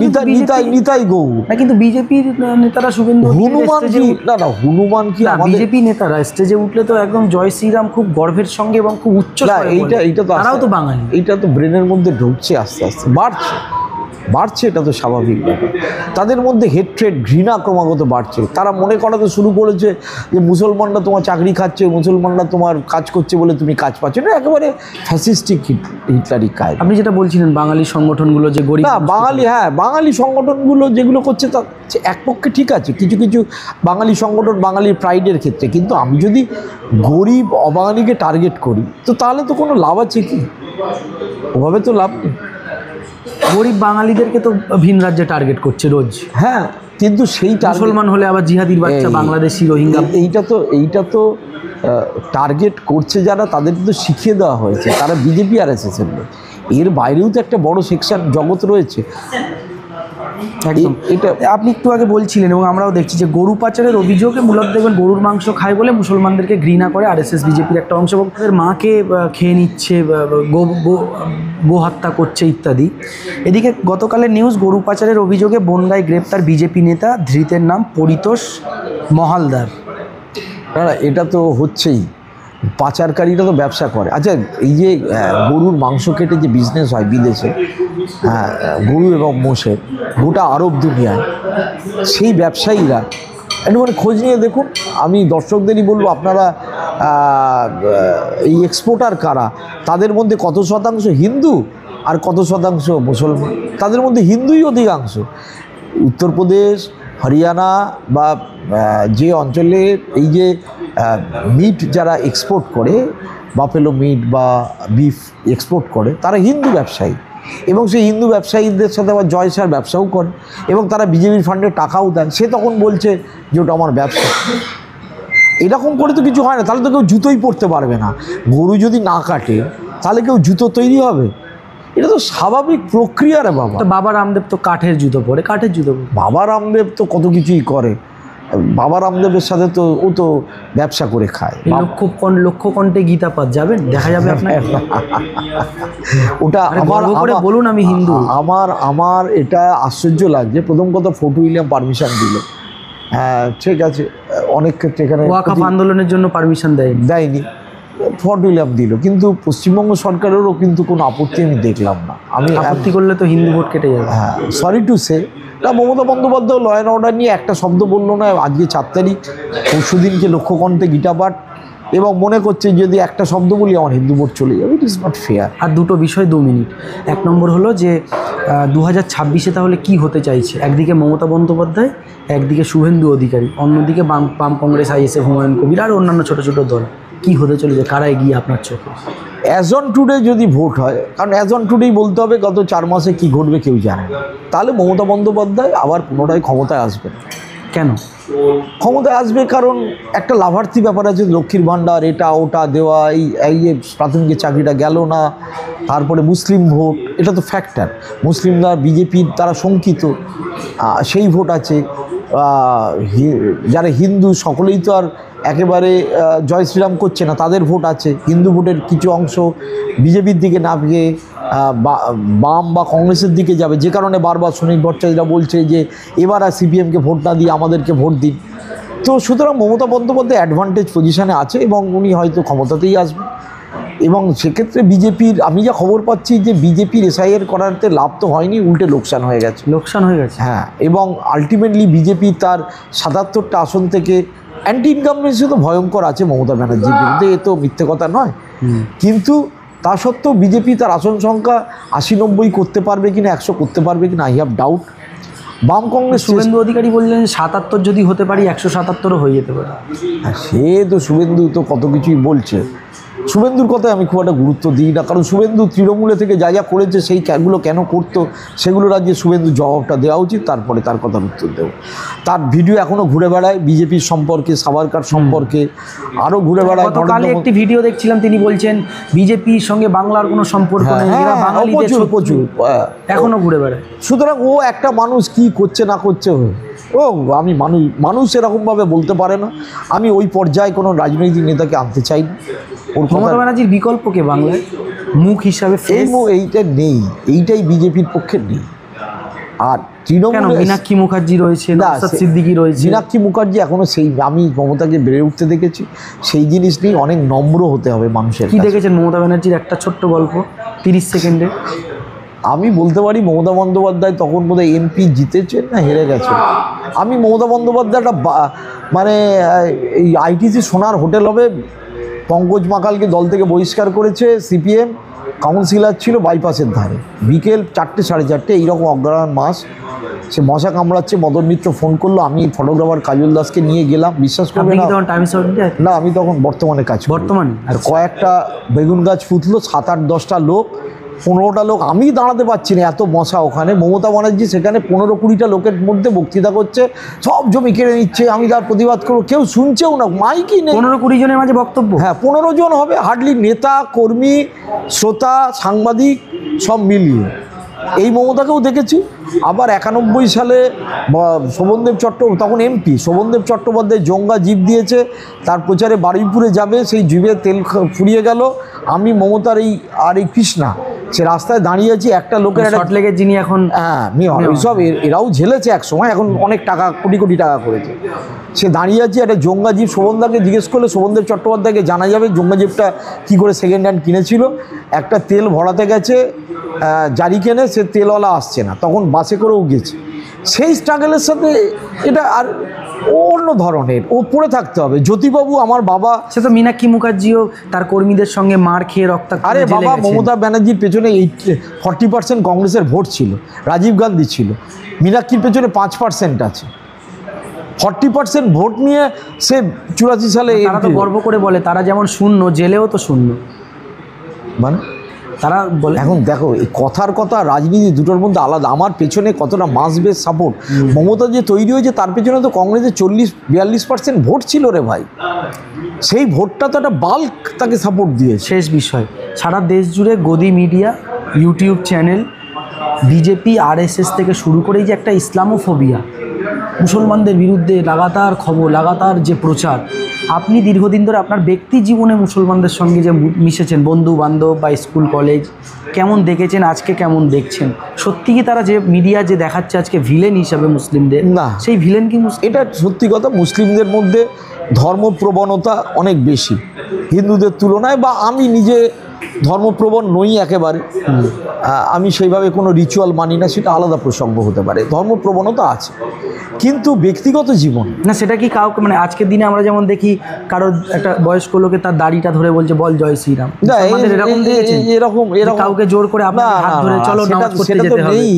নিতাই গৌর
না, কিন্তু বিজেপির নেতারা শুভেন্দু
হনুমান কি? না হনুমান কি?
বিজেপি নেতারা স্টেজে উঠলে তো একদম জয় শ্রীরাম খুব গর্বের সঙ্গে এবং খুব উচ্চ স্বরে বলে।
এইটা তো
তারাও তো বাঙালি।
এইটা তো ব্রেনের মধ্যে ঢুকছে, আস্তে আস্তে বাড়ছে, এটা তো স্বাভাবিক ব্যাপার। তাদের মধ্যে হেট্রেড, ঘৃণা ক্রমাগত বাড়ছে। তারা মনে করাতে শুরু করেছে যে মুসলমানরা তোমার চাকরি খাচ্ছে, মুসলমানরা তোমার কাজ করছে বলে তুমি কাজ পাচ্ছ না। একেবারে ফ্যাসিস্টিক হিটলারি কাজ।
আপনি যেটা বলছিলেন বাঙালি সংগঠনগুলো যে গরিব,
না বাঙালি সংগঠনগুলো যেগুলো করছে তা এক পক্ষে ঠিক আছে, কিছু কিছু বাঙালি সংগঠন বাঙালির প্রাইডের ক্ষেত্রে। কিন্তু আমি যদি গরিব অবাঙালিকে টার্গেট করি তো তাহলে তো কোনো লাভ আছে কি? ওভাবে তো লাভ নেই।
গরিব বাঙালিদেরকে তো ভিন রাজ্যে টার্গেট করছে রোজ।
হ্যাঁ, কিন্তু সেই
মুসলমান হলে আবার জিহাদির বাচ্চা, বাংলাদেশি, রোহিঙ্গা।
এইটা তো টার্গেট করছে যারা, তাদের তো শিখিয়ে দেওয়া হয়েছে তারা বিজেপি আর এসএসের লোক। এর বাইরেও তো একটা বড় সেকশন জগৎ রয়েছে।
একদম, এটা আপনি একটু আগে বলছিলেন এবং আমরাও দেখছি যে গরু পাচারের অভিযোগে মূলত দেখবেন গরুর মাংস খায় বলে মুসলমানদেরকে ঘৃণা করে আরএসএস, বিজেপির একটা অংশ, এবং তাদের মাকে খেয়ে নিচ্ছে, গো হত্যা করছে ইত্যাদি। এদিকে গতকালের নিউজ, গরু পাচারের অভিযোগে বনগাঁয় গ্রেপ্তার বিজেপি নেতা, ধৃতের নাম পরিতোষ মহালদার।
না এটা তো হচ্ছেই, পাচারকারীরা তো ব্যবসা করে। আচ্ছা, এই যে গরুর মাংস কেটে যে বিজনেস হয় বিদেশে, গরু এবং মোষের, গোটা আরব দুনিয়ায় সেই ব্যবসায়ীরা একটুখানি খোঁজ নিয়ে দেখুন। আমি দর্শকদেরই বলবো, আপনারা এই এক্সপোর্টার কারা, তাদের মধ্যে কত শতাংশ হিন্দু আর কত শতাংশ মুসলমান? তাদের মধ্যে হিন্দুই অধিকাংশ। উত্তরপ্রদেশ, হরিয়ানা বা যে অঞ্চলে এই যে মিট যারা এক্সপোর্ট করে, বাফেলো মিট বা বিফ এক্সপোর্ট করে, তারা হিন্দু ব্যবসায়ী, এবং সেই হিন্দু ব্যবসায়ীদের সাথে আবার জয়সার ব্যবসাও করে, এবং তারা বিজেপির ফান্ডে টাকাও দেয়। সে তখন বলছে যে ওটা আমার ব্যবসা। এরকম করে তো কিছু হয় না, তাহলে তো কেউ জুতোই পরতে পারবে না। গরু যদি না কাটে তাহলে কেউ জুতো তৈরি হবে? এটা তো স্বাভাবিক প্রক্রিয়া রে বাবা।
বাবা রামদেব তো কাঠের জুতো পরে,
বাবা রামদেব তো কত কিছুই করে। বাবা রামদেবের সাথে তো ও তো ব্যবসা করে খায়।
লক্ষ কণ্ঠে গীতা পাঠ যাবেন, দেখা যাবে আপনার।
ওটা
বলুন আমি হিন্দু।
আমার এটা আশ্চর্য লাগছে। প্রথম কথা, ফোর্ট উইলিয়াম পারমিশন দিল, হ্যাঁ ঠিক আছে, অনেক ক্ষেত্রে এখানে
ওয়াকফ আন্দোলনের জন্য পারমিশন দেয়নি,
ফোর্ট উইলিয়াম দিল, কিন্তু পশ্চিমবঙ্গ সরকারেরও কিন্তু কোনো আপত্তি আমি দেখলাম না। আমি
আপত্তি করলে তো হিন্দু ভোট কেটে যাবে।
হ্যাঁ, সরি টু সে, না Mamata Bandyopadhyay law and order নিয়ে একটা শব্দ বললো না। আজকে 4 তারিখ, পরশুদিনকে লক্ষ্যকণ্ঠে গীতা পাঠ, এবং মনে করছে যদি একটা শব্দ বলি আমার হিন্দু ভোট চলে যাবে। It is not fair.
আর দুটো বিষয় 2 মিনিট। 1 নম্বর হলো যে 2026-এ তাহলে কি হতে চাইছে? একদিকে মমতা বন্দ্যোপাধ্যায়, একদিকে শুভেন্দু অধিকারী, অন্যদিকে বাম কংগ্রেস, আইএসএফ, হুমায়ুন কবির আর অন্যান্য ছোটো ছোটো দল। কি হতে চলেছে, কারা এগিয়ে আপনার চোখে?
অ্যাজ অন টুডে যদি ভোট হয়, কারণ অ্যাজ অন টুডেই বলতে হবে, গত 4 মাসে কি ঘটবে কেউ জানে না, তাহলে মমতা বন্দ্যোপাধ্যায় আবার পুনরায় ক্ষমতায় আসবেন।
কেন?
ক্ষমতায় আসবে কারণ একটা লাভার্থী ব্যাপার আছে, লক্ষ্মীর ভাণ্ডার এটা ওটা দেওয়া, এই যে প্রাথমিক চাকরিটা গেল না, তারপরে মুসলিম ভোট, এটা তো ফ্যাক্টর। মুসলিমরা বিজেপির তারা শঙ্কিত, সেই ভোট আছে। যারা হিন্দু সকলেই তো আর একেবারে জয় শ্রীরাম করছে না, তাদের ভোট আছে। হিন্দু ভোটের কিছু অংশ বিজেপির দিকে না গিয়ে বাম বা কংগ্রেসের দিকে যাবে, যে কারণে বারবার সুনীল ভট্টাচার্যরা বলছে যে এবার আর সিপিএমকে ভোট না দিয়ে আমাদেরকে ভোট দিন। তো সুতরাং মমতা বন্দ্যোপাধ্যায় অ্যাডভান্টেজ পজিশানে আছে এবং উনি হয়তো ক্ষমতাতেই আসবেন। এবং সেক্ষেত্রে বিজেপির, আমি যা খবর পাচ্ছি যে বিজেপির এসআইআর করাতে লাভ তো হয়নি, উল্টে লোকসান হয়ে গেছে।
লোকসান হয়ে গেছে,
হ্যাঁ। এবং আলটিমেটলি বিজেপি তার ৭৭টা আসন থেকে অ্যান্টি ইনকামবেন্সি তো ভয়ঙ্কর আছে মমতা ব্যানার্জির বিরুদ্ধে, এ তো মিথ্যে কথা নয়। কিন্তু তা সত্ত্বেও বিজেপি তার আসন সংখ্যা ৮০-৯০ করতে পারবে কিনা, ১০০ করতে পারবে কিনা, আই হ্যাভ ডাউট। বাম কংগ্রেস,
শুভেন্দু অধিকারী বললেন ৭৭ যদি হতে পারি ১৭৭ও হয়ে যেতে পারে।
সে তো শুভেন্দু তো কত কিছুই বলছে। শুভেন্দুর কথায় আমি খুব একটা গুরুত্ব দিই না, কারণ শুভেন্দু তৃণমূলে থেকে যা যা করেছে সেইগুলো কেন করতো সেগুলো রাজ্যে শুভেন্দু জবাবটা দেওয়া উচিত, তারপরে তার কথার উত্তর দেবো। তার ভিডিও এখনও ঘুরে বেড়ায় বিজেপির সম্পর্কে, সাভারকার সম্পর্কে আরও ঘুরে বেড়ায়।
গতকাল একটি ভিডিও দেখছিলাম, তিনি বলছেন বিজেপির সঙ্গে বাংলার কোনো সম্পর্ক নেই, এরা বাঙালিদের শত্রু, এখনো ঘুরে বেড়ায়।
সুতরাং ও একটা মানুষ কি করছে না করছে, ও আমি মানুষ এরকমভাবে বলতে পারে না। আমি ওই পর্যায়ে কোনো রাজনৈতিক নেতাকে আনতে চাই না।
মমতা ব্যানার্জির বিকল্পকে বাংলায় মুখ হিসাবে
এইটা নেই, এইটাই বিজেপির পক্ষে নেই। আর তৃণমূল
মীনাক্ষী মুখার্জি রয়েছে, নওশাদ সিদ্দিকী রয়েছে।
মীনাক্ষী মুখার্জি এখনো সেই, আমি মমতাকে বেড়ে উঠতে দেখেছি, সেই জিনিস নিয়ে অনেক নম্র হতে হবে মানুষের।
কি দেখেছেন মমতা ব্যানার্জির একটা ছোট্ট গল্প 30 সেকেন্ডে?
আমি বলতে পারি মমতা বন্দ্যোপাধ্যায় তখন বোধহয় এমপি জিতেছেন না হেরে গেছেন। আমি মমতা বন্দ্যোপাধ্যায় একটা মানে এই আইটিসি সোনার হোটেল হবে, পঙ্কজ মাকালকে দল থেকে বহিষ্কার করেছে সিপিএম, কাউন্সিলর ছিল বাইপাসের ধারে, বিকেল 4টে 4:30 এইরকম অগ্রহায়ণ মাস, সে মশা কামড়াচ্ছে। মদন মিত্র ফোন করলো, আমি ফটোগ্রাফার কাজল দাসকে নিয়ে গেলাম, বিশ্বাস করবে না আমি তখন বর্তমানে কাজ করি।
বর্তমানে
কয়েকটা বেগুন গাছ ফুটলো, 7-8-10টা লোক, 15টা লোক, আমি দাঁড়াতে পারছি না, এত মশা ওখানে। মমতা ব্যানার্জি সেখানে 15-20টা লোকের মধ্যে বক্তৃতা করছে, সব জমি কেড়ে নিচ্ছে, আমি তার প্রতিবাদ করবো, কেউ শুনছেও না, মাইকই নেই।
15-20 জনের মাঝে বক্তব্য,
হ্যাঁ 15 জন হবে হার্ডলি, নেতা কর্মী শ্রোতা সাংবাদিক সব মিলিয়ে। এই মমতাকেও দেখেছি। আবার 91 সালে শোভনদেব তখন এমপি শোভনদেব চট্টোপাধ্যায় জঙ্গা জিপ দিয়েছে, তার প্রচারে বারুইপুরে যাবে, সেই জিপে তেল ফুরিয়ে গেল। আমি মমতার এই কৃষ্ণা সে রাস্তায় দাঁড়িয়ে আছি, একটা লোকের
লেগে যিনি এখন,
হ্যাঁ সব এরাও ঝেলেছে এক সময়, এখন অনেক টাকা কোটি কোটি টাকা করেছে। সে দাঁড়িয়ে আছে, একটা জঙ্গা জিপ, শোভনদাকে জিজ্ঞেস করলে শোভনদেব চট্টোপাধ্যায়কে জানা যাবে জঙ্গা জিপটা কী করে সেকেন্ড হ্যান্ড কিনেছিল। একটা তেল ভরাতে গেছে জারি কেনে, সে তেলওয়ালা আসছে না, তখন বাসে করেও গেছে। সেই স্ট্রাগলের সাথে এটা আর অন্য ধরনের, ও পড়ে থাকতে হবে। জ্যোতিবাবু আমার বাবা,
সে তো মীনাক্ষী মুখার্জিও তার কর্মীদের সঙ্গে মার খেয়ে রক্তাক্ত।
আরে বাবা, মমতা ব্যানার্জির পেছনে 40% কংগ্রেসের ভোট ছিল, রাজীব গান্ধী ছিল, মীনাক্ষীর পেছনে 5% আছে। 40% ভোট নিয়ে সে 84 সালে,
তারা তো গর্ব করে বলে তারা যেমন শূন্য, জেলেও তো শূন্য,
মানে
তারা বলে।
এখন দেখো, এই কথার কথা রাজনীতি দুটোর মধ্যে আলাদা। আমার পেছনে কতটা মাস বেস সাপোর্ট, মমতা যে তৈরি হয়েছে তার পেছনে তো কংগ্রেসের 40-42% ভোট ছিল রে ভাই। সেই ভোটটা তো একটা বাল্ক তাকে সাপোর্ট দিয়েছে।
শেষ বিষয়, সারা দেশ জুড়ে গদি media, YouTube channel, BJP RSS থেকে শুরু করে এই যে একটা ইসলামোফোবিয়া, মুসলমানদের বিরুদ্ধে লাগাতার খবর, লাগাতার যে প্রচার, আপনি দীর্ঘদিন ধরে আপনার ব্যক্তি জীবনে মুসলমানদের সঙ্গে যে মিশেছেন, বন্ধু বান্ধব বা স্কুল কলেজ, কেমন দেখেছেন, আজকে কেমন দেখছেন? সত্যি কি তারা যে মিডিয়া যে দেখাচ্ছে আজকে ভিলেন হিসাবে মুসলিমদের,
না
সেই ভিলেন কি?
এটা সত্যি কথা, মুসলিমদের মধ্যে ধর্মপ্রবণতা অনেক বেশি হিন্দুদের তুলনায়, বা আমি নিজে ধর্মপ্রবণ নই একেবারে, আমি সেইভাবে কোনো রিচুয়াল মানি না, সেটা আলাদা প্রসঙ্গ হতে পারে। ধর্মপ্রবণতা আছে, কিন্তু ব্যক্তিগত জীবন
না, সেটা কি কাউকে, মানে আজকের দিনে আমরা যেমন দেখি কারোর একটা বয়স্ক লোকে তার দাড়িটা ধরে বলছে বল জয় শ্রীরাম,
এরকম
কাউকে জোর করে আপনার হাত ধরে চলো নামাজ পড়তে যেতে হবে
নেই।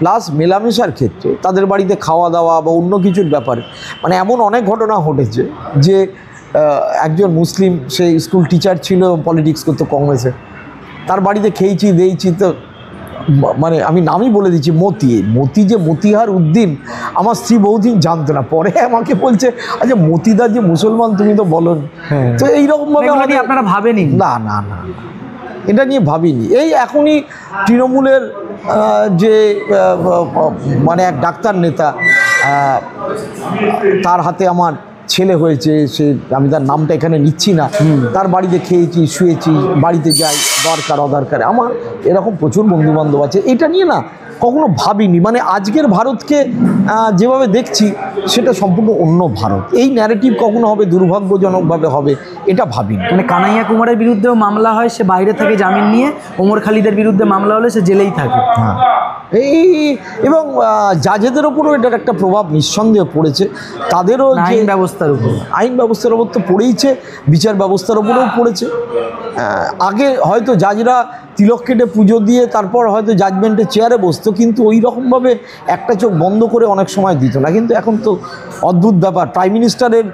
প্লাস মেলামেশার ক্ষেত্রে তাদের বাড়িতে খাওয়া দাওয়া বা অন্য কিছুর ব্যাপারে, মানে এমন অনেক ঘটনা ঘটেছে যে একজন মুসলিম, সে স্কুল টিচার ছিল, পলিটিক্স করতো কংগ্রেসে, তার বাড়িতে খেয়েছি দিয়েছি, তো মানে আমি নামই বলে দিচ্ছি, মতি যে মতিহার উদ্দিন, আমার স্ত্রী বহুদিন জানতো না, পরে আমাকে বলছে আচ্ছা মতিদার যে মুসলমান তুমি তো বলো। তো এইরকমভাবে
এগুলো আপনারা ভাবেনি?
না না না, এটা নিয়ে ভাবিনি। এই এখনই তৃণমূলের যে মানে এক ডাক্তার নেতা, তার হাতে আমার ছেলে হয়েছে, সে আমি তার নামটা এখানে নিচ্ছি না, তার বাড়িতে খেয়েছি শুয়েছি, বাড়িতে যাই দরকার অদরকারে, আমার এরকম প্রচুর বন্ধুবান্ধব আছে। এটা নিয়ে না কখনো ভাবিনি, মানে আজকের ভারতকে যেভাবে দেখছি সেটা সম্পূর্ণ অন্য ভারত। এই ন্যারেটিভ কখনো হবে দুর্ভাগ্যজনকভাবে হবে এটা ভাবিনি।
মানে কানাইয়া কুমারের বিরুদ্ধেও মামলা হয়, সে বাইরে থেকে জামিন নিয়ে, ওমর খালিদের বিরুদ্ধে মামলা হলে সে জেলেই থাকে।
হ্যাঁ, এই এবং জাজেদের ওপরও এটার একটা প্রভাব নিঃসন্দেহে পড়েছে, তাদেরও
আইন ব্যবস্থার উপর,
আইন ব্যবস্থার ওপর তো পড়েইছে, বিচার ব্যবস্থার ওপরেও পড়েছে। আগে হয়তো জাজরা তিলক কেটে পুজো দিয়ে তারপর হয়তো জাজমেন্টের চেয়ারে বসতো, কিন্তু ওই রকমভাবে একটা চোখ বন্ধ করে অনেক সময় দিত না। কিন্তু এখন তো অদ্ভুত ব্যাপার, প্রাইম মিনিস্টারের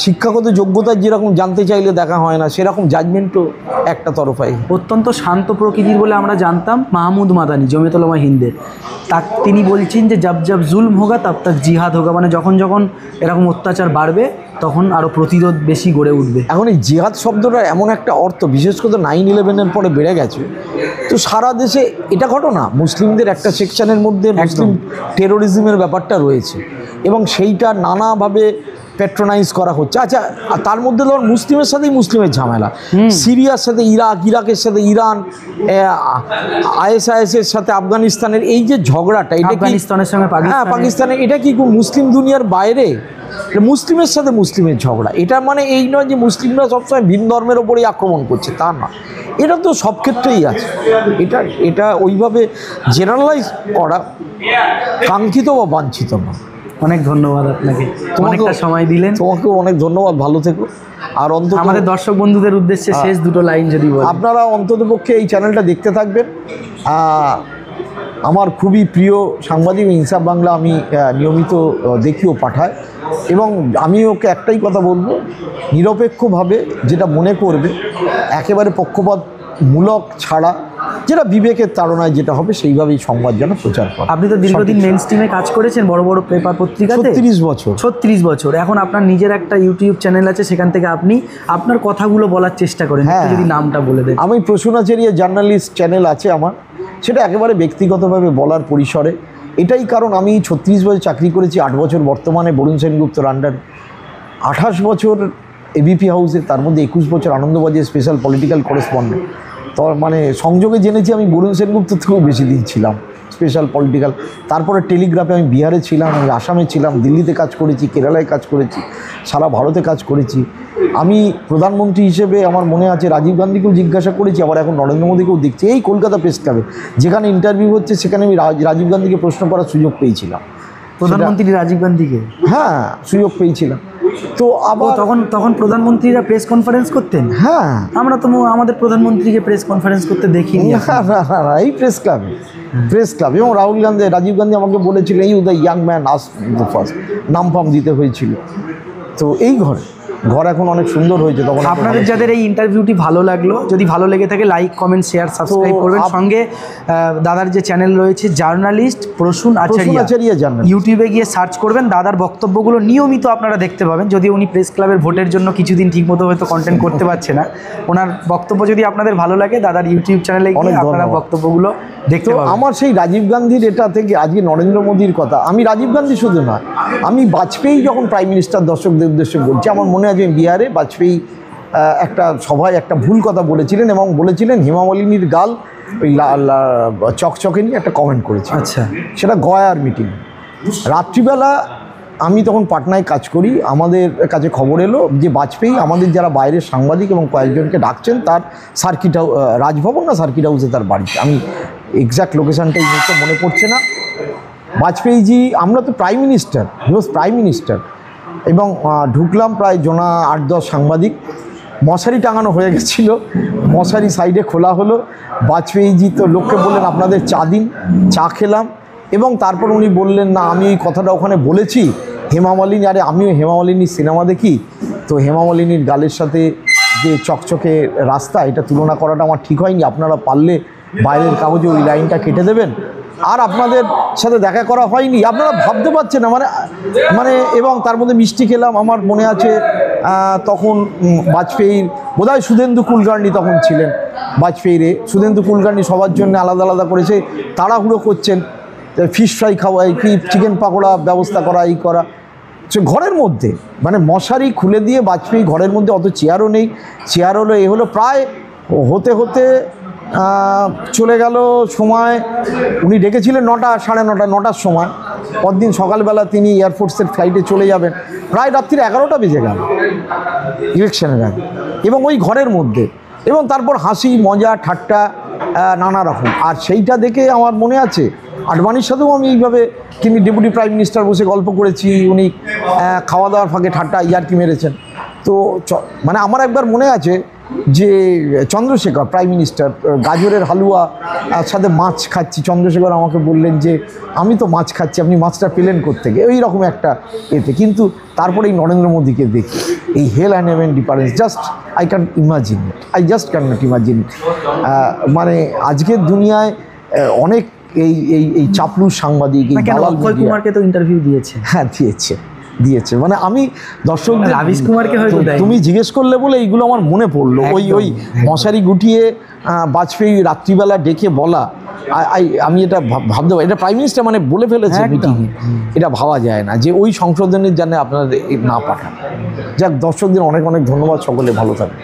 শিক্ষাগত যোগ্যতা যেরকম জানতে চাইলে দেখা হয় না, সেরকম জাজমেন্টও একটা তরফাই।
অত্যন্ত শান্ত প্রকৃতির বলে আমরা জানতাম মাহমুদ মাদানি, জমিয়ত উলামা হিন্দের, তিনি বলছেন যে জব জব জুলম হোগা তব তক জিহাদ হোগা, মানে যখন যখন এরকম অত্যাচার বাড়বে তখন আরও প্রতিরোধ বেশি গড়ে উঠবে।
এখন এই জিহাদ শব্দটার এমন একটা অর্থ, বিশেষ করে 9/11-এর পরে বেড়ে গেছে, তো সারা দেশে এটা ঘটনা, মুসলিমদের একটা সেকশনের মধ্যে মুসলিম টেরোরিজমের ব্যাপারটা রয়েছে এবং সেইটা নানাভাবে প্যাট্রোনাইজ করা হচ্ছে। আচ্ছা, তার মধ্যে ধর মুসলিমের সাথেই মুসলিমের ঝামেলা, সিরিয়ার সাথে ইরাক, ইরাকের সাথে ইরান, ISIS-এর সাথে আফগানিস্তানের এই যে ঝগড়াটা, এটা
আফগানিস্তানের সঙ্গে
পাকিস্তানের, এটা কি মুসলিম দুনিয়ার বাইরে? মুসলিমের সাথে মুসলিমের ঝগড়া, এটা মানে এই নয় যে মুসলিমরা সবসময় ভিন ধর্মের ওপরেই আক্রমণ করছে, তা না, এটা তো সব ক্ষেত্রেই আছে। এটা ওইভাবে জেনারেলাইজ করা কাঙ্ক্ষিত বা বাঞ্ছিত না।
অনেক ধন্যবাদ আপনাকে, অনেকটা সময় দিলেন।
তোমাকেও অনেক ধন্যবাদ, ভালো থেকো। আর অন্তত
আমাদের দর্শক বন্ধুদের উদ্দেশ্যে শেষ দুটো লাইন যদি বলেন।
আপনারা অন্ততপক্ষে এই চ্যানেলটা দেখতে থাকবেন। আমার খুবই প্রিয় সাংবাদিক ইনসাফ বাংলা আমি নিয়মিত দেখিও পাঠায়, এবং আমি ওকে একটাই কথা বলবো, নিরপেক্ষভাবে যেটা মনে করবে, একেবারে পক্ষপাতমূলক ছাড়া, যেটা বিবেকের তাড়নায় যেটা হবে সেইভাবেই সংবাদ যেন প্রচার করে।
আপনি তো দীর্ঘদিন মেন স্ট্রিমে কাজ করেছেন, বড় বড় পেপার পত্রিকাতে 36 বছর। এখন আপনার নিজের একটা ইউটিউব চ্যানেল আছে, সেখান থেকে আপনি আপনার কথাগুলো বলার চেষ্টা করেন, যদি নামটা বলে দেন।
আমি প্রসূনাচারিয়া জার্নালিস্ট চ্যানেল আছে আমার, সেটা একেবারে ব্যক্তিগতভাবে বলার পরিসরে। এটাই কারণ আমি 36 বছর চাকরি করেছি, 8 বছর বর্তমানে বরুণ সেনগুপ্তর আন্ডার, 28 বছর এবিপি হাউসে, তার মধ্যে 21 বছর আনন্দবাজার স্পেশাল পলিটিক্যাল করেসপন্ডেন্ট। তো মানে সংযোগে জেনেছি আমি বরুণ সেনগুপ্ত থেকেও বেশি দিন ছিলাম স্পেশাল পলিটিক্যাল। তারপরে টেলিগ্রাফে আমি বিহারে ছিলাম, আমি আসামে ছিলাম, দিল্লিতে কাজ করেছি, কেরালায় কাজ করেছি, সারা ভারতে কাজ করেছি। আমি প্রধানমন্ত্রী হিসেবে আমার মনে আছে রাজীব গান্ধীকেও জিজ্ঞাসা করেছি, আবার এখন নরেন্দ্র মোদীকেও দেখছি। এই কলকাতা প্রেস ক্লাবে যেখানে ইন্টারভিউ হচ্ছে, সেখানে আমি রাজীব গান্ধীকে প্রশ্ন করার সুযোগ পেয়েছিলাম।
প্রধানমন্ত্রী রাজীব গান্ধীকে?
হ্যাঁ, সুযোগ পেয়েছিলাম। তো আবার
তখন প্রধানমন্ত্রীরা প্রেস কনফারেন্স করতেন?
হ্যাঁ,
আমরা তো আমাদের প্রধানমন্ত্রীকে প্রেস কনফারেন্স করতে দেখিনি।
এই প্রেস ক্লাব এবং রাজীব গান্ধী আমাকে বলেছিলেন এই the young man us the first, নাম ফাম দিতে হয়েছিল। তো এই ঘর এখন অনেক সুন্দর হয়েছে। তখন
আপনাদের যাদের এই ইন্টারভিউটি ভালো লাগলো, যদি ভালো লেগে থাকে লাইক, কমেন্ট, শেয়ার, সাবস্ক্রাইব করবেন। সঙ্গে দাদার যে চ্যানেল রয়েছে জার্নালিস্ট প্রসূন আচারিয়া জার্নাল, ইউটিউবে গিয়ে সার্চ করবেন, দাদার বক্তব্যগুলো নিয়মিত আপনারা দেখতে পাবেন। যদিও উনি প্রেস ক্লাবের ভোটের জন্য কিছুদিন ঠিকমতো হয়তো কন্টেন্ট করতে পারছে না, ওনার বক্তব্য যদি আপনাদের ভালো লাগে দাদার ইউটিউব চ্যানেলে গিয়ে আপনারা বক্তব্যগুলো দেখতে পাবেন।
আমার সেই রাজীব গান্ধীর এটা থেকে আজকে নরেন্দ্র মোদীর কথা, আমি রাজীব গান্ধী শুধু নয়, আমি বাজপেয়ী যখন প্রাইম মিনিস্টার, দর্শকদের উদ্দেশ্যে বলছি, আমার মনে আছে বিহারে বাজপেয়ী একটা সভায় একটা ভুল কথা বলেছিলেন এবং বলেছিলেন হেমা মালিনীর গাল ওই চকচকে নিয়ে একটা কমেন্ট করেছে।
আচ্ছা,
সেটা গয়ার মিটিং। রাত্রিবেলা আমি তখন পাটনায় কাজ করি, আমাদের কাছে খবর এলো যে বাজপেয়ী আমাদের যারা বাইরের সাংবাদিক এবং কয়েকজনকে ডাকছেন তার সার্কিট হাউস, রাজভবন না সার্কিট হাউসে তার বাড়িতে, আমি এক্স্যাক্ট লোকেশানটা এই মুহূর্তে মনে পড়ছে না। বাজপেয়ীজি, আমরা তো প্রাইম মিনিস্টার, হি ওয়াজ প্রাইম মিনিস্টার, এবং ঢুকলাম প্রায় 8-10 সাংবাদিক, মশারি টাঙানো হয়ে গেছিলো, মশারি সাইডে খোলা হলো। বাজপেয়ীজি তো লোককে বললেন আপনাদের চা দিন, চা খেলাম, এবং তারপর উনি বললেন না আমি এই কথাটা ওখানে বলেছি হেমা মালিনী, আরে আমিও হেমা মালিনীর সিনেমা দেখি, তো হেমা মালিনীর গালের সাথে যে চকচকে রাস্তা, এটা তুলনা করাটা আমার ঠিক হয়নি, আপনারা পারলে বাইরের কাগজে ওই লাইনটা কেটে দেবেন, আর আপনাদের সাথে দেখা করা হয়নি, আপনারা ভাবতে পারছেন না। মানে এবং তার মধ্যে মিষ্টি খেলাম। আমার মনে আছে তখন বাজপেয়ীর বোধহয় শুধেন্দু কুলকার্নি তখন ছিলেন বাজপেয়ীরে। শুধেন্দু কুলকার্নি সবার জন্য আলাদা আলাদা করেছে, তাড়াহুড়ো করছেন, ফিশ ফ্রাই খাওয়া, কি চিকেন পাকোড়া ব্যবস্থা করা, এই করা। সে ঘরের মধ্যে মানে মশারি খুলে দিয়ে বাজপেয়ী ঘরের মধ্যে, অত চেয়ারও নেই, চেয়ার হলো এ হলো, প্রায় হতে হতে চলে গেল সময়। উনি ডেকেছিলেন 9টা, সাড়ে 9টার সময়। পরদিন সকালবেলা তিনি এয়ারফোর্সের ফ্লাইটে চলে যাবেন, প্রায় রাত্রি 11টা বেজে গেল ইলেকশনের আগে, এবং ওই ঘরের মধ্যে। এবং তারপর হাসি মজা ঠাট্টা নানা রকম। আর সেইটা দেখে আমার মনে আছে আডবাণীর সাথেও আমি এইভাবে, তিনি ডেপুটি প্রাইম মিনিস্টার বসে গল্প করেছি, উনি খাওয়া দাওয়ার ফাঁকে ঠাট্টা ইয়ার্কি মেরেছেন। তো মানে আমার একবার মনে আছে যে চন্দ্রশেখর প্রাইম মিনিস্টার গাজরের হালুয়া সাথে মাছ খাচ্ছি, চন্দ্রশেখর আমাকে বললেন যে আমি তো মাছ খাচ্ছি, আপনি মাছটা পেলেন কোত্থেকে, ওই রকম একটা এতে। কিন্তু তারপরে এই নরেন্দ্র মোদীকে দেখি, এই hell and heaven difference, just I can imagine it, I just can not imagine it. মানে আজকের দুনিয়ায় অনেক এই চাপলুস সাংবাদিক, এই দালাল
অক্ষয় কুমারকে তো ইন্টারভিউ দিয়েছে।
হ্যাঁ দিয়েছে। মানে আমি দর্শকদের,
রাবিশ কুমারকে হয়তো দেয়নি।
তুমি জিজ্ঞেস করলে বলে এইগুলো আমার মনে পড়লো। ওই মশারি গুটিয়ে বাজপেয়ী রাত্রিবেলা ডেকে বলা, আমি এটা ভাবতে পারি, এটা প্রাইম মিনিস্টার মানে বলে ফেলেছে মিটিংয়ে, এটা ভাবা যায় না যে ওই সংশোধনের জন্য আপনারা না পাঠান। যাক, দর্শকদের অনেক অনেক ধন্যবাদ, সকলে ভালো থাকবে।